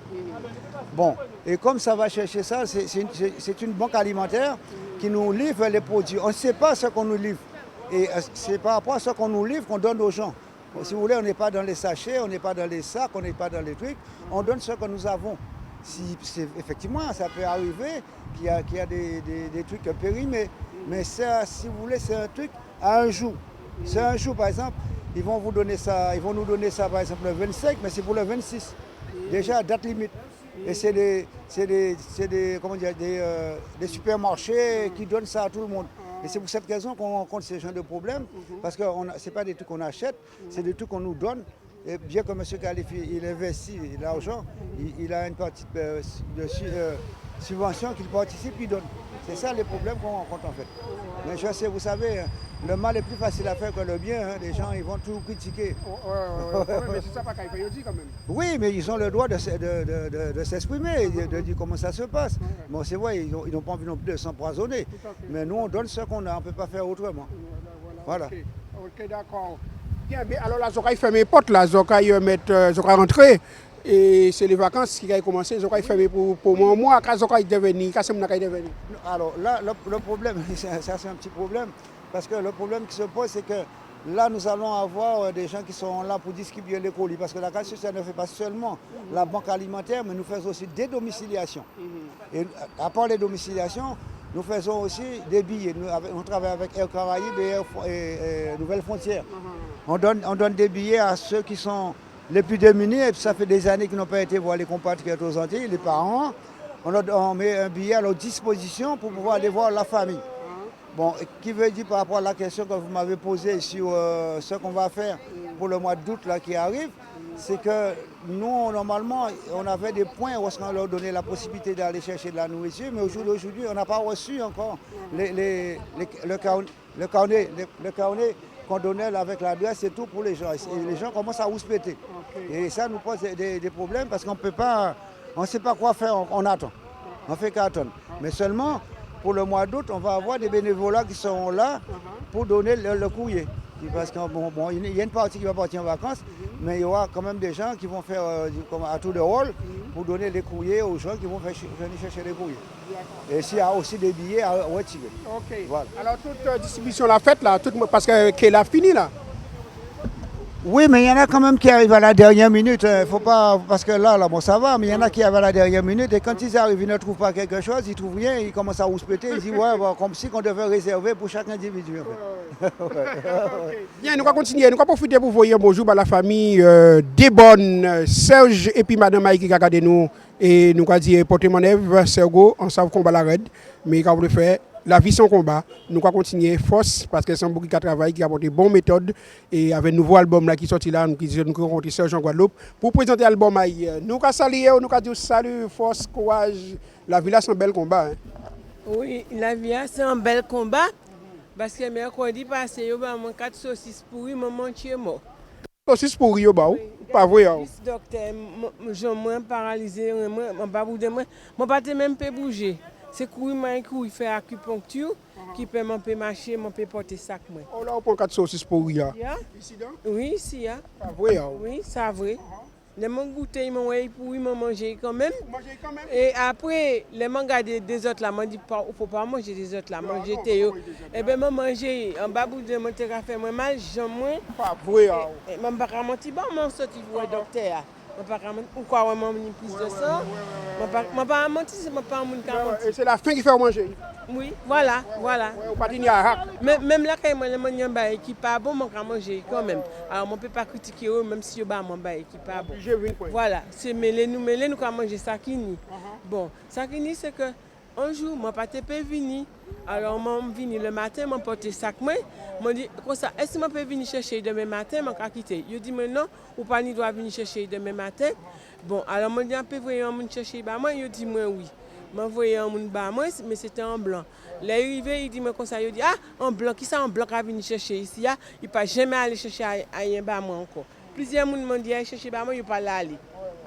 Bon, et comme ça va chercher ça, c'est une banque alimentaire qui nous livre les produits. On ne sait pas ce qu'on nous livre. Et c'est par rapport à ce qu'on nous livre qu'on donne aux gens. Bon, si vous voulez, on n'est pas dans les sachets, on n'est pas dans les sacs, on n'est pas dans les trucs. On donne ce que nous avons. Effectivement, ça peut arriver qu'il y a des trucs périmés. Mais ça, si vous voulez, c'est un truc à un jour. C'est un jour, par exemple, ils vont nous donner ça par exemple le 25, mais c'est pour le 26. Déjà, date limite. Et c'est des supermarchés qui donnent ça à tout le monde. Et c'est pour cette raison qu'on rencontre ces genres de problèmes, parce que ce n'est pas des trucs qu'on achète, c'est des trucs qu'on nous donne. Et bien que M. Khalif, il investit l'argent, il a une partie de subvention qu'il participe, il donne. C'est ça les problèmes qu'on rencontre en fait. Mais je sais, vous savez, le mal est plus facile à faire que le bien. Hein. Les gens, ils vont tout critiquer. Mais c'est ça pas qu'il dit quand même. Oui, mais ils ont le droit de s'exprimer, de dire comment ça se passe. Bon, c'est vrai, ils n'ont pas envie non plus de s'empoisonner. Mais nous, on donne ce qu'on a, on ne peut pas faire autrement. Voilà. Ok, d'accord. Bien, alors la Zoka, il ferme les portes, la Zoka, il Zoka rentrer. Et c'est les vacances qui ont commencé, Zoka, il ferme pour moi, quand Zoka, il devenir, quand c'est mon il devenir. Alors là, le problème, ça c'est un petit problème, parce que le problème qui se pose, c'est que là, nous allons avoir des gens qui sont là pour distribuer les colis, parce que la case sociale ne fait pas seulement la banque alimentaire, mais nous faisons aussi des domiciliations. Et à part les domiciliations, nous faisons aussi des billets. On travaille avec Air Caraïbes et Nouvelles Frontières. On donne des billets à ceux qui sont les plus démunis, et ça fait des années qu'ils n'ont pas été voir les compatriotes aux Antilles, les parents. on met un billet à leur disposition pour pouvoir aller voir la famille. Bon, qui veut dire par rapport à la question que vous m'avez posée sur ce qu'on va faire pour le mois d'août là qui arrive, c'est que nous, normalement, on avait des points où on leur donnait la possibilité d'aller chercher de la nourriture, mais au jour d'aujourd'hui, on n'a pas reçu encore le carnet qu'on donnait avec l'adresse et tout pour les gens. Et les gens commencent à rouspéter. Et ça nous pose des problèmes parce qu'on peut pas, on ne sait pas quoi faire, on attend. On fait qu'attendre. Mais seulement, pour le mois d'août, on va avoir des bénévolats qui seront là pour donner le courrier. Parce qu'il y a une partie qui va partir en vacances, mais il y aura quand même des gens qui vont faire à tour de rôle pour donner des courriers aux gens qui vont venir chercher les courriers. Et s'il y a aussi des billets à retirer. Ok. Voilà. Alors toute distribution la faite là, parce qu'elle a fini là. Oui, mais il y en a quand même qui arrivent à la dernière minute. Faut pas, parce que là, bon, ça va, mais il y en a qui arrivent à la dernière minute et quand ils arrivent, ils ne trouvent pas quelque chose, ils ne trouvent rien, ils commencent à rouspéter, ils disent ouais, bon, comme si on devait réserver pour chaque individu. En fait. Bien, nous allons continuer, nous allons profiter pour vous dire bonjour à la famille Desbonnes, Serge et puis Madame Maïki qui a regardé nous et nous allons dire portez mon œuvre, Sergo, on savent combat la raide, mais quand vous le faites, la vie sans combat, nous allons continuer force parce que c'est un beaucoup qui travaille, qui a apporté bonne méthode et avec un nouveau album là qui sorti là, nous allons rencontrer Serge en Guadeloupe pour présenter l'album. Nous allons saluer, nous allons dire salut, force, courage. La vie là c'est un bel combat. Hein. Oui, la vie là c'est un bel combat parce que mercredi passé, il y a 4 saucisses pourries, maman qui est mort. Saucisses pourries, pas vrai. Docteur, je suis paralysé, je ne peux pas même bouger. C'est courir faire acupuncture qui peut m'empêcher marcher, m'empêcher porter sac. Oh là, on prend 4 saucisses pour hier. Ici donc? Oui, ici. C'est vrai. Oui, c'est vrai. Les gens goûté, ils m'ont pour ils m'ont mangé quand même. Et après, les gens regardent des autres là, m'ont dit il ne faut pas manger des autres là, manger Théo. Et bien, je manger en bas de mon terrain fait moi mal, j'en moins. Pas vrai. Je ne peux pas mentir, je sorti pour le docteur. Pourquoi on m'a mis plus de ça? Je ne pas mentir, c'est pas un monde qui a menti. C'est la faim qui fait manger. Oui, voilà. Même là, quand je mange un bail qui n'est pas bon, je peux manger quand même. Alors, on ne peut pas critiquer eux, même si je mange un bail qui n'est pas bon. Voilà, c'est mêler, nous pouvons manger sakini. Bon, sakini, c'est que un jour, je n'ai pas venir. Alors, je suis venu le matin, je porte sac. Je dis, est-ce que je peux venir chercher demain matin? Je vais quitter. Je dis, mais non, ou pas ni doit venir chercher demain matin. Bon, alors, je dis, je peux venir chercher. Je dis, moi, oui. Je voyais un monde bas moi, mais c'était en blanc. L'arrivée, il dit me comme ça, il dit en blanc, qui ça en blanc à venir chercher ici il ne peut jamais aller chercher un bas moi encore. Plusieurs monde m'ont dit chercher bas moi, il pas aller.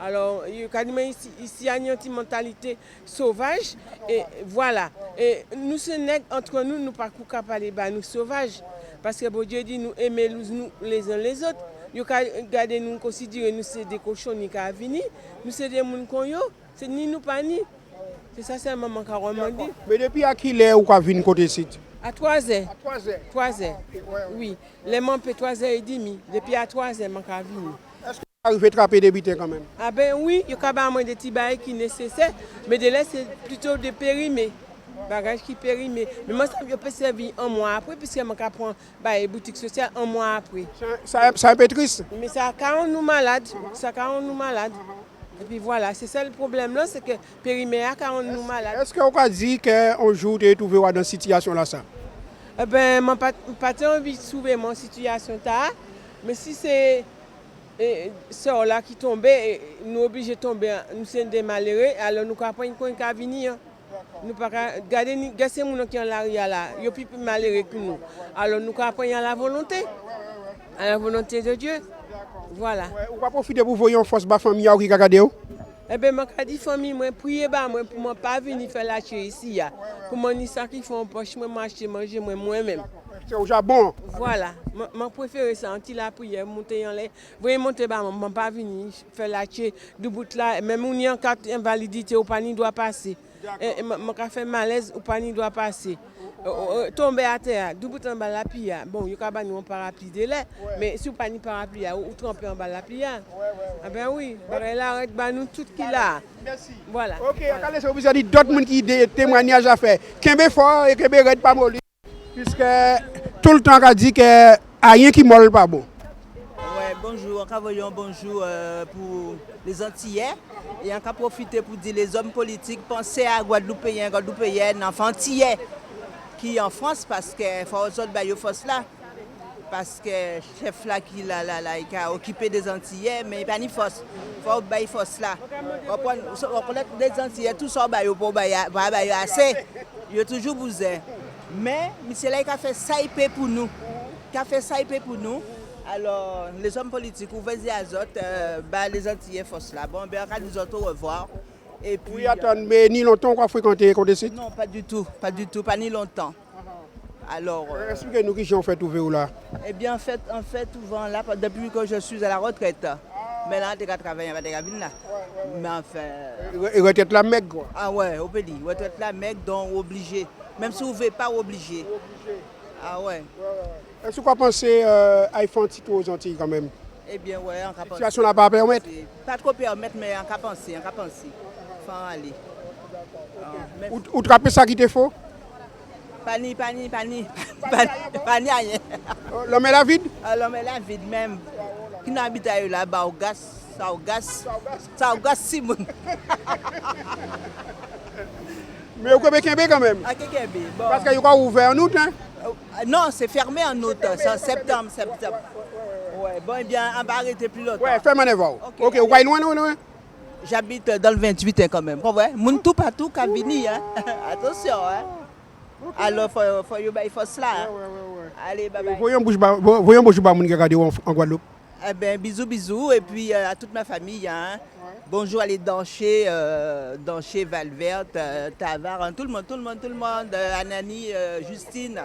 Alors, il y a une mentalité sauvage et voilà. Et nous ce nègres entre nous pas capable de nous sauvages parce que bon Dieu dit nous aimer nous les uns les autres. Yo garder nous considérer nous c'est des cochons ni ka venir, nous c'est des monde qu'on yo, c'est ni nous pas ni. C'est ça, c'est maman qui a dit. Mais depuis à qui l'heure ou quoi venir côté site? À 3h. À 3h. 3h. Oui. Les mamans peut 3h30. Depuis à 3h, je suis venu. Est-ce que vous arrivez à attraper des bitins quand même? Ah ben oui, il y a des petits bails qui sont nécessaires. Mais de là, c'est plutôt de périmés. Bagages qui périmés. Mais moi, ça peut servir un mois après, puisque je prends une boutique sociale un mois après. Ça un peu triste. Mais ça rend nous malades. Et puis voilà, c'est ça le problème là, c'est que périmètre a rendu nous malades. Est-ce qu'on peut dire qu'un jour tu es trouvé dans cette situation là ça? Eh ben, je n'ai pas envie de trouver mon situation là, mais si c'est ça là qui tombe, nous obligés de tomber, nous sommes des malheureux, alors nous ne pouvons pas venir. Nous ne pouvons pas garder les gens qui sont là, ils sont plus malheureux que nous. Alors nous ne pouvons pas la volonté de Dieu. Voilà. Ou pas profiter pour voir une force de famille qui a regardé? Eh bien, je dis famille, je prie pour ne pas venir faire la chez ici. Pour moi, ça qui font poche, moi acheter manger moi-même. C'est au Japon. Voilà. Je préfère ça, anti la prière, monter en l'air. Vous voyez, monter, je ne pas venir faire la chez du bout là. Même si on a carte invalidité, ou pas ni doit passer. Je fais malaise, ou pas ni doit passer. Tomber à terre, du bout en bas la pille. Bon, il y a un parapluie de l'air, mais si vous n'avez pas de parapluie, ou tremper en bas la pille. Ah ben oui, là, arrête nous tout qui là. Merci. Voilà. Ok, on vous a dit d'autres gens qui ont des témoignages à faire. Kembe fort et Kembe red pas molli. Puisque tout le temps on dit que rien qui molle pas bon. Ouais, bon bonjour, on va un bonjour pour les Antillais et on va profiter pour dire les hommes politiques, pensez à Guadeloupéens, enfants antillais qui en France parce que faut autres bailler force là. Parce que le chef là qui a occupé des Antillais, mais il n'y a pas ni force. Il faut bailler force là. On connaît des Antillais, tout ça pour bailler assez. Il y a toujours besoin. Mais monsieur là, il a fait ça pour nous. Alors, les hommes politiques, ouvrez les azotes, les Antillais force là. Bon, ben, on va nous autres au revoir. Et puis, oui, attends, mais ni longtemps qu'on a fréquenté Condé-Site? Non, pas du tout, pas ni longtemps. Alors, expliquez-nous qui ont fait ouvrir là. Eh bien, en fait, souvent là, depuis que je suis à la retraite. Mais là, je travaille à la ville là. Mais enfin. Et retraite la Mecque quoi. Ah ouais, on peut dire. Retraite la Mecque, donc obligé. Même si vous ne pouvez pas obligé. Ah ouais. Est-ce que vous pensez à faire un petit tour aux Antilles quand même? Eh bien, ouais, on peut penser. La situation n'a pas permettre? Pas trop permettre, mais on peut penser. Faut aller. Ou trapper ça qui te faut? Pas ni rien. L'homme est la vide? L'homme est la vide même. Qui n'habite là-bas, au gaz, ça au gaz Simon. Mais au Québec quand même? À Québec, bon. Parce qu'il y a ouvert en août, hein? Non, c'est fermé en août, c'est en septembre. Ouais, bon, eh bien, on va arrêter plus longtemps. Ouais, fais manœuvre. Ok, vous voyez loin? J'habite dans le 28 hein, quand même. Ouais, mon tout partout qui venu, hein. Attention, hein. Alors, il faut cela. Hein. Ouais. Allez, bye bye. Voyons bonjour à mon qui regarde en Guadeloupe. Eh bien, bisous. Et puis à toute ma famille. Hein. Ouais. Bonjour à les Dancher, Valverte, Tavar, tout le monde. Anani, Justine,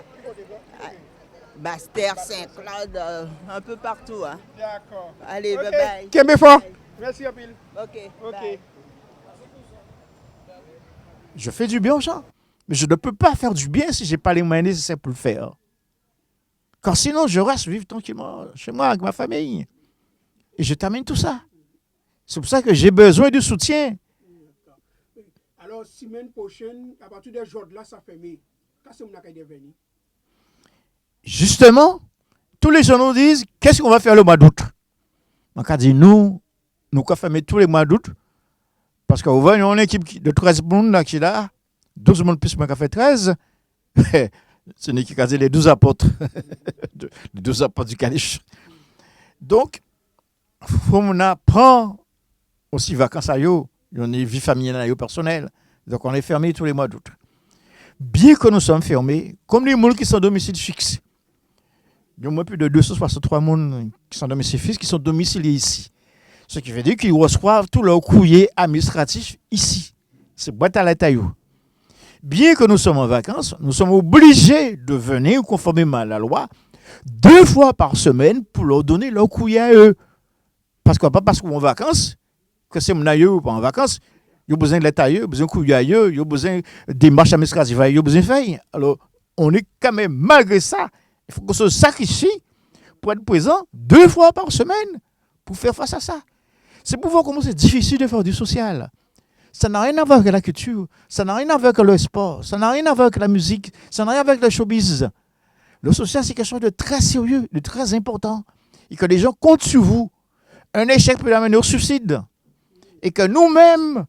Baster, Saint-Claude, un peu partout. Hein. D'accord. Allez, bye bye. Quel fort. Merci, Apil. Ok. Bye. Je fais du bien aux gens. Mais je ne peux pas faire du bien si je n'ai pas les moyens nécessaires pour le faire. Car sinon, je reste vivre tranquillement chez moi avec ma famille. Et je termine tout ça. C'est pour ça que j'ai besoin du soutien. Alors, semaine prochaine, à partir de jour là, ça ferme. Qu'est-ce que vous avez devenu? Justement, tous les gens nous disent, qu'est-ce qu'on va faire le mois d'août? On a dit, nous allons fermer tous les mois d'août. Parce qu'on voit une équipe de 13 personnes qui est là. 12 monde plus moi qui a fait 13. Ce n'est qu'à dire les 12 apôtres. Les 12 apôtres du Caniche. Donc, il faut qu'on apprend aussi vacances à eux. On est vie familiale personnelle. Donc, on est fermé tous les mois d'août. Bien que nous sommes fermés, comme les gens qui sont domicile fixe, il y a moins plus de 263 personnes qui sont domicile fixe, qui sont domiciliés ici. Ce qui veut dire qu'ils reçoivent tout leur courrier administratif ici. C'est boîte à la taille. Bien que nous sommes en vacances, nous sommes obligés de venir conformément à la loi 2 fois par semaine pour leur donner leur courrier à eux. Parce que pas parce qu'on est en vacances, que c'est mon aïeux ou pas en vacances, il y a besoin de l'état, il y a besoin de courrier à eux, il y a besoin de démarches administratives, il y a besoin de faire. Alors, on est quand même, malgré ça, il faut qu'on se sacrifie pour être présent 2 fois par semaine pour faire face à ça. C'est pour voir comment c'est difficile de faire du social. Ça n'a rien à voir avec la culture, ça n'a rien à voir avec le sport, ça n'a rien à voir avec la musique, ça n'a rien à voir avec le showbiz. Le social, c'est quelque chose de très sérieux, de très important. Et que les gens comptent sur vous. Un échec peut l'amener au suicide. Et que nous-mêmes,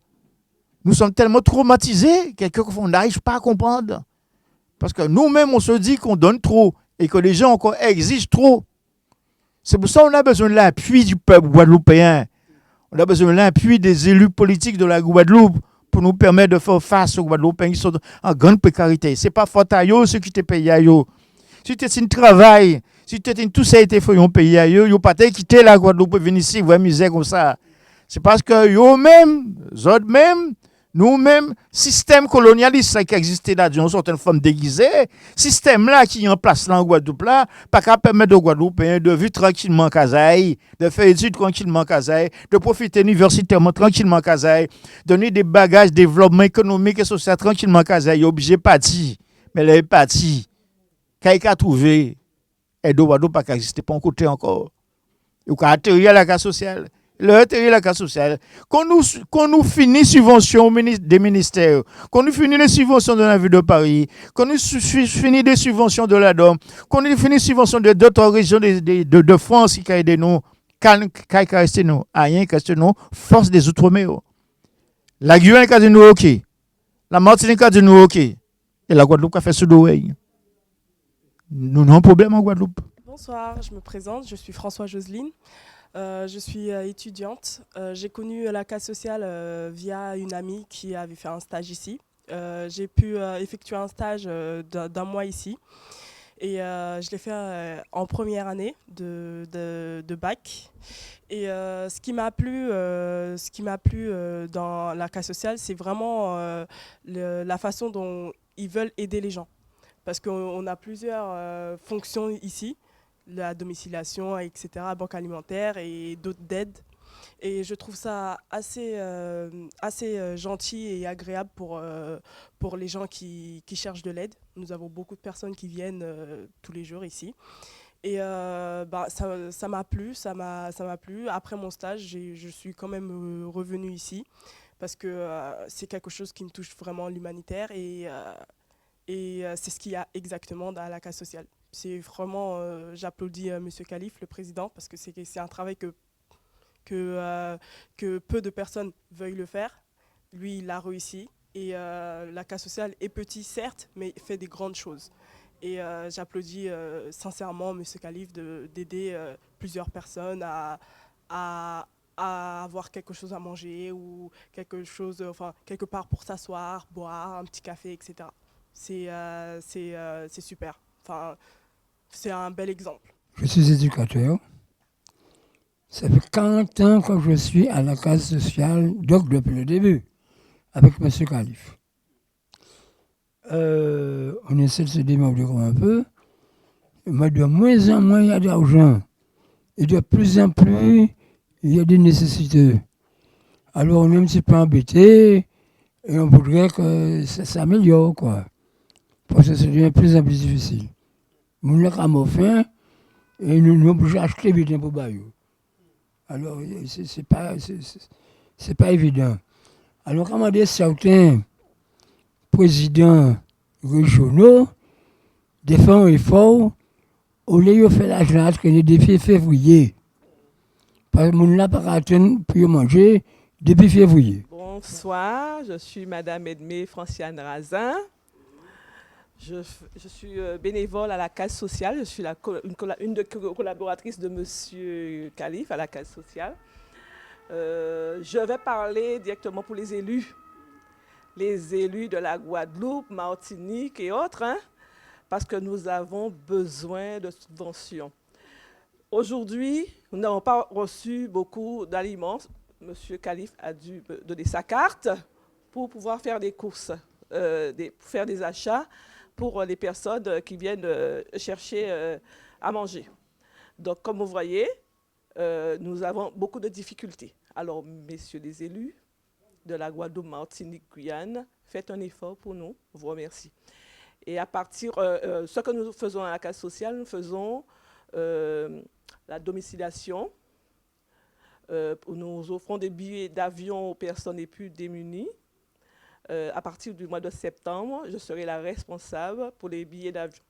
nous sommes tellement traumatisés qu'on n'arrive pas à comprendre. Parce que nous-mêmes, on se dit qu'on donne trop et que les gens encore exigent trop. C'est pour ça qu'on a besoin de l'appui du peuple guadeloupéen. On a besoin de l'appui des élus politiques de la Guadeloupe pour nous permettre de faire face aux Guadeloupéens qui sont en grande précarité. Ce n'est pas faute à eux, ceux qui te payent à eux. Si tu es un travail, si tu es tout ça a été fait un pays à eux, ils n'ont pas quitté la Guadeloupe pour venir ici, voir misère comme ça. C'est parce que eux-mêmes, eux-mêmes, nous-mêmes, système colonialiste qui existait là, d'une certaine forme déguisée, système là qui est en place là en Guadeloupe là, pas qu'à permettre aux Guadeloupéens de vivre tranquillement en Kazaï, de faire études tranquillement en Kazaï, de profiter universitairement tranquillement en Kazaï, donner des bagages, développement économique et social tranquillement en Kazaï, obligé de partir. Mais elle est partie. Quand il a trouvé, et de Guadeloupe pas existé pas en côté encore. Il a atterri à la case sociale. Le atterri la case sociale. Quand nous finit subvention des ministères, quand nous finit les subventions de la ville de Paris, quand nous finit des subventions de la DOM, quand nous finit les subventions de d'autres régions de France qui ont aidé nous, Kaika reste nous, rien reste nous, force des Outre-mer. La Guyane a dit nous OK. La Martinique a dit nous OK. Et la Guadeloupe a fait sous l'oreille. Nous n'avons pas de problème en Guadeloupe. Bonsoir, je me présente, je suis François Joseline. Je suis étudiante. J'ai connu la case sociale via une amie qui avait fait un stage ici. J'ai pu effectuer un stage d'un mois ici. Et je l'ai fait en première année de bac. Et ce qui m'a plu dans la case sociale, c'est vraiment la façon dont ils veulent aider les gens. Parce qu'on a plusieurs fonctions ici, la domiciliation, etc., banque alimentaire et d'autres d'aides. Et je trouve ça assez gentil et agréable pour les gens qui cherchent de l'aide. Nous avons beaucoup de personnes qui viennent tous les jours ici. Et ça m'a plu, ça m'a plu. Après mon stage, je suis quand même revenue ici parce que c'est quelque chose qui me touche vraiment l'humanitaire et c'est ce qu'il y a exactement dans la case sociale. C'est vraiment, j'applaudis M. Khalif, le président, parce que c'est un travail que peu de personnes veuillent le faire. Lui, il a réussi. Et la case sociale est petite, certes, mais il fait des grandes choses. Et j'applaudis sincèrement M. Khalif d'aider plusieurs personnes à avoir quelque chose à manger ou quelque part pour s'asseoir, boire, un petit café, etc. C'est super. Enfin, c'est un bel exemple. Je suis éducateur. Ça fait 40 ans que je suis à la case sociale, donc depuis le début, avec M. Khalif. On essaie de se démontrer un peu, mais de moins en moins il y a d'argent. Et de plus en plus, il y a des nécessités. Alors on est un petit peu embêté et on voudrait que ça s'améliore, quoi. Parce que ça devient de plus en plus difficile. Nous avons faim et nous sommes obligés d'acheter des biens pour Bayou. Alors, c'est pas évident. Alors, comment dire, certains présidents régionaux font un effort, au lieu de faire l'argent depuis février. Parce que nous n'avons pas attendre pour manger depuis février. Bonsoir, je suis Madame Edmé Franciane Razin. Je suis bénévole à la case sociale. Je suis une des collaboratrices de M. Khalif à la case sociale. Je vais parler directement pour les élus de la Guadeloupe, Martinique et autres, hein, parce que nous avons besoin de subventions. Aujourd'hui, nous n'avons pas reçu beaucoup d'aliments. M. Khalif a dû donner sa carte pour pouvoir faire des courses, faire des achats pour les personnes qui viennent chercher à manger. Donc, comme vous voyez, nous avons beaucoup de difficultés. Alors, messieurs les élus de la Guadeloupe, Martinique, Guyane, faites un effort pour nous. Je vous remercie. Et à partir, ce que nous faisons à la case sociale, nous faisons la domiciliation. Nous offrons des billets d'avion aux personnes les plus démunies. À partir du mois de septembre, je serai la responsable pour les billets d'avion.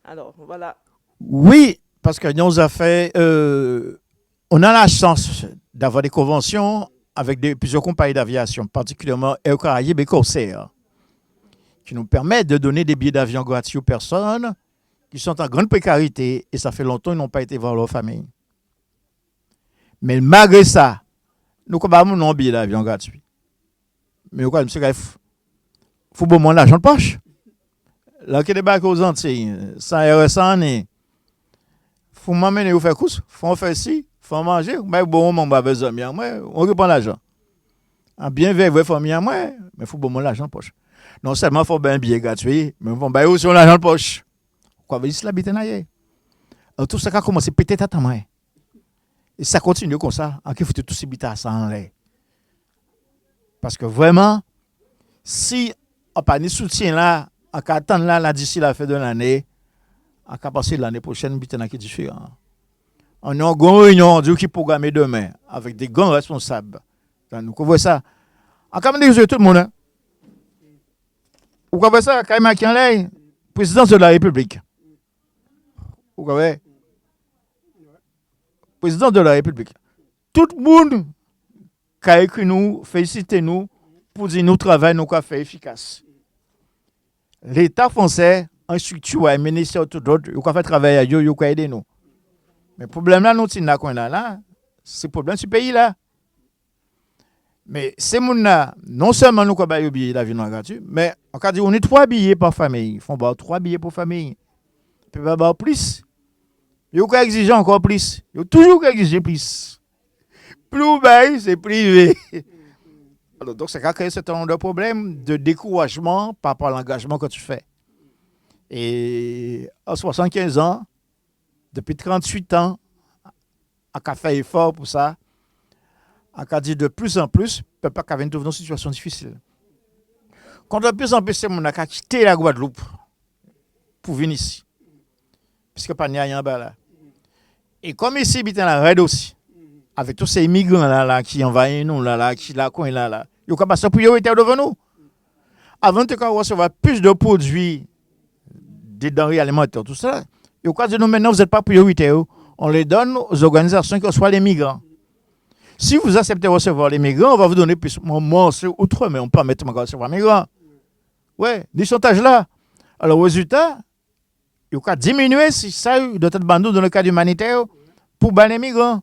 Alors, voilà. Oui, parce que nous a fait, on a la chance d'avoir des conventions avec plusieurs compagnies d'aviation, particulièrement Air Caraïbes et Corsair, qui nous permettent de donner des billets d'avion gratuits aux personnes qui sont en grande précarité et ça fait longtemps qu'ils n'ont pas été voir leur famille. Mais malgré ça, nous avons un billet d'avion gratuit. Mais quoi, M. Khalif, il faut bon l'argent de poche. Là, qui débarque aux Antilles, sans RSA, il faut m'amener au faire course, il faut faire ci, il faut manger. Mais bon, on a besoin de moi, on reprend l'argent. En bien vivre, famille à moi, mais il faut bon l'argent de poche. Non seulement il faut un billet gratuit, mais il faut aussi l'argent de poche. Quoi, veut dire cela, bitenaille? Tout ça a commencé peut-être à ta main. Et ça continue comme ça, en qu'il faut tout ces à ça en l'air. Parce que vraiment, si on n'a pas de soutien là, on va attendre là d'ici la fin de l'année, on va passer l'année prochaine, c'est différent. On a une grande réunion qui est programmée demain avec des grands responsables. Nous voyons ça. On va dire tout le monde. Vous voyez ça, Kaima Kianley, président de la République. Vous voyez président de la République, tout le monde qui a écrit nous, félicité nous, pour dire nous travaillons, nous avons fait efficace. L'État français, en structure, un ministère, tout d'autres, ils ont fait travailler, ils ont aidé nous. Mais le problème là, nous, c'est le problème du pays là. Mais ces gens-là, non seulement nous avons des billets d'avion gratuit, mais on a 3 billets par famille. Ils font 3 billets par famille. Ils peuvent avoir plus. Ils ont exigé encore plus. Ils ont toujours exigé plus. Plus bas, c'est privé. Alors, donc, ça a créé un certain nombre de problèmes de découragement par rapport à l'engagement que tu fais. Et à 75 ans, depuis 38 ans, on a fait effort pour ça. On a dit de plus en plus, le peuple va trouver dans une situation difficile. Quand de plus en plus, c'est mon a quitté la Guadeloupe pour venir ici. Puisque pas n'y a rien là. Et comme ici, il y a la raide aussi. Avec tous ces immigrants là, qui envahissent nous, là, qui là, là. Ils ont passé la priorité devant nous. Avant de recevoir plus de produits, des denrées alimentaires, tout ça, ils ont dit nous maintenant, vous n'êtes pas prioritaire. On les donne aux organisations qui reçoivent les migrants. Si vous acceptez de recevoir les migrants, on va vous donner plus. Moi, c'est outre, mais on peut mettre de recevoir les migrants. Ouais, des sondages là. Alors, au résultat, il y a diminuer si ça de tête bandou dans le cas humanitaire pour ban les migrants.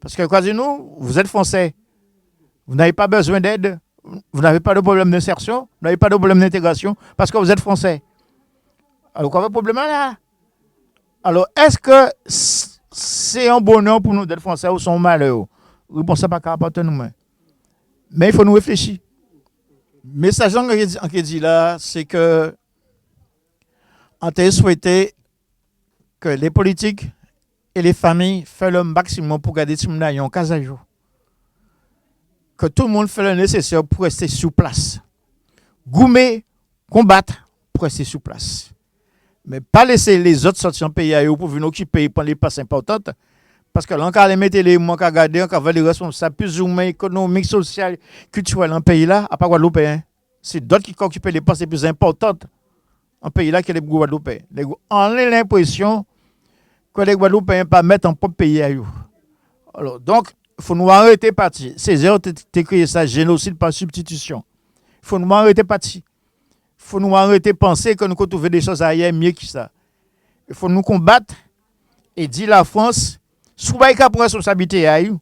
Parce que, nous, vous êtes français. Vous n'avez pas besoin d'aide. Vous n'avez pas de problème d'insertion. Vous n'avez pas de problème d'intégration parce que vous êtes français. Alors, quoi, le problème là? Alors, est-ce que c'est un bonheur pour nous d'être français ou son malheur? Réponse pas qu'à apporter nous. Mais il faut nous réfléchir. Le message que dit là, c'est que on a souhaité que les politiques et les familles fassent le maximum pour garder ces gens en cas à jour. Que tout le monde fait le nécessaire pour rester sur place. Goumer, combattre pour rester sur place. Mais pas laisser les autres sortir en pays pour venir occuper et prendre les places importantes. Parce que l'on les mettre les manques à garder, on va les responsables plus ou moins économiques, sociales, culturelles en pays là, à part Guadeloupéens. C'est d'autres qui occupent les postes les plus importantes en pays là que les Guadeloupéens. On a l'impression que les Guadeloupéens ne pas mettre en propre pays à eux. Alors, donc, il faut nous arrêter parti. Césaire a créé ça, génocide par substitution. Il faut nous arrêter parti. Il faut nous arrêter penser que nous pouvons trouver des choses ailleurs mieux que ça. Il faut nous combattre et dire la France, soit qu'à prendre responsabilité à eux,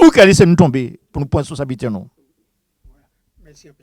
ou qu'elle laisse nous tomber pour nous prendre responsabilité non. Merci un peu.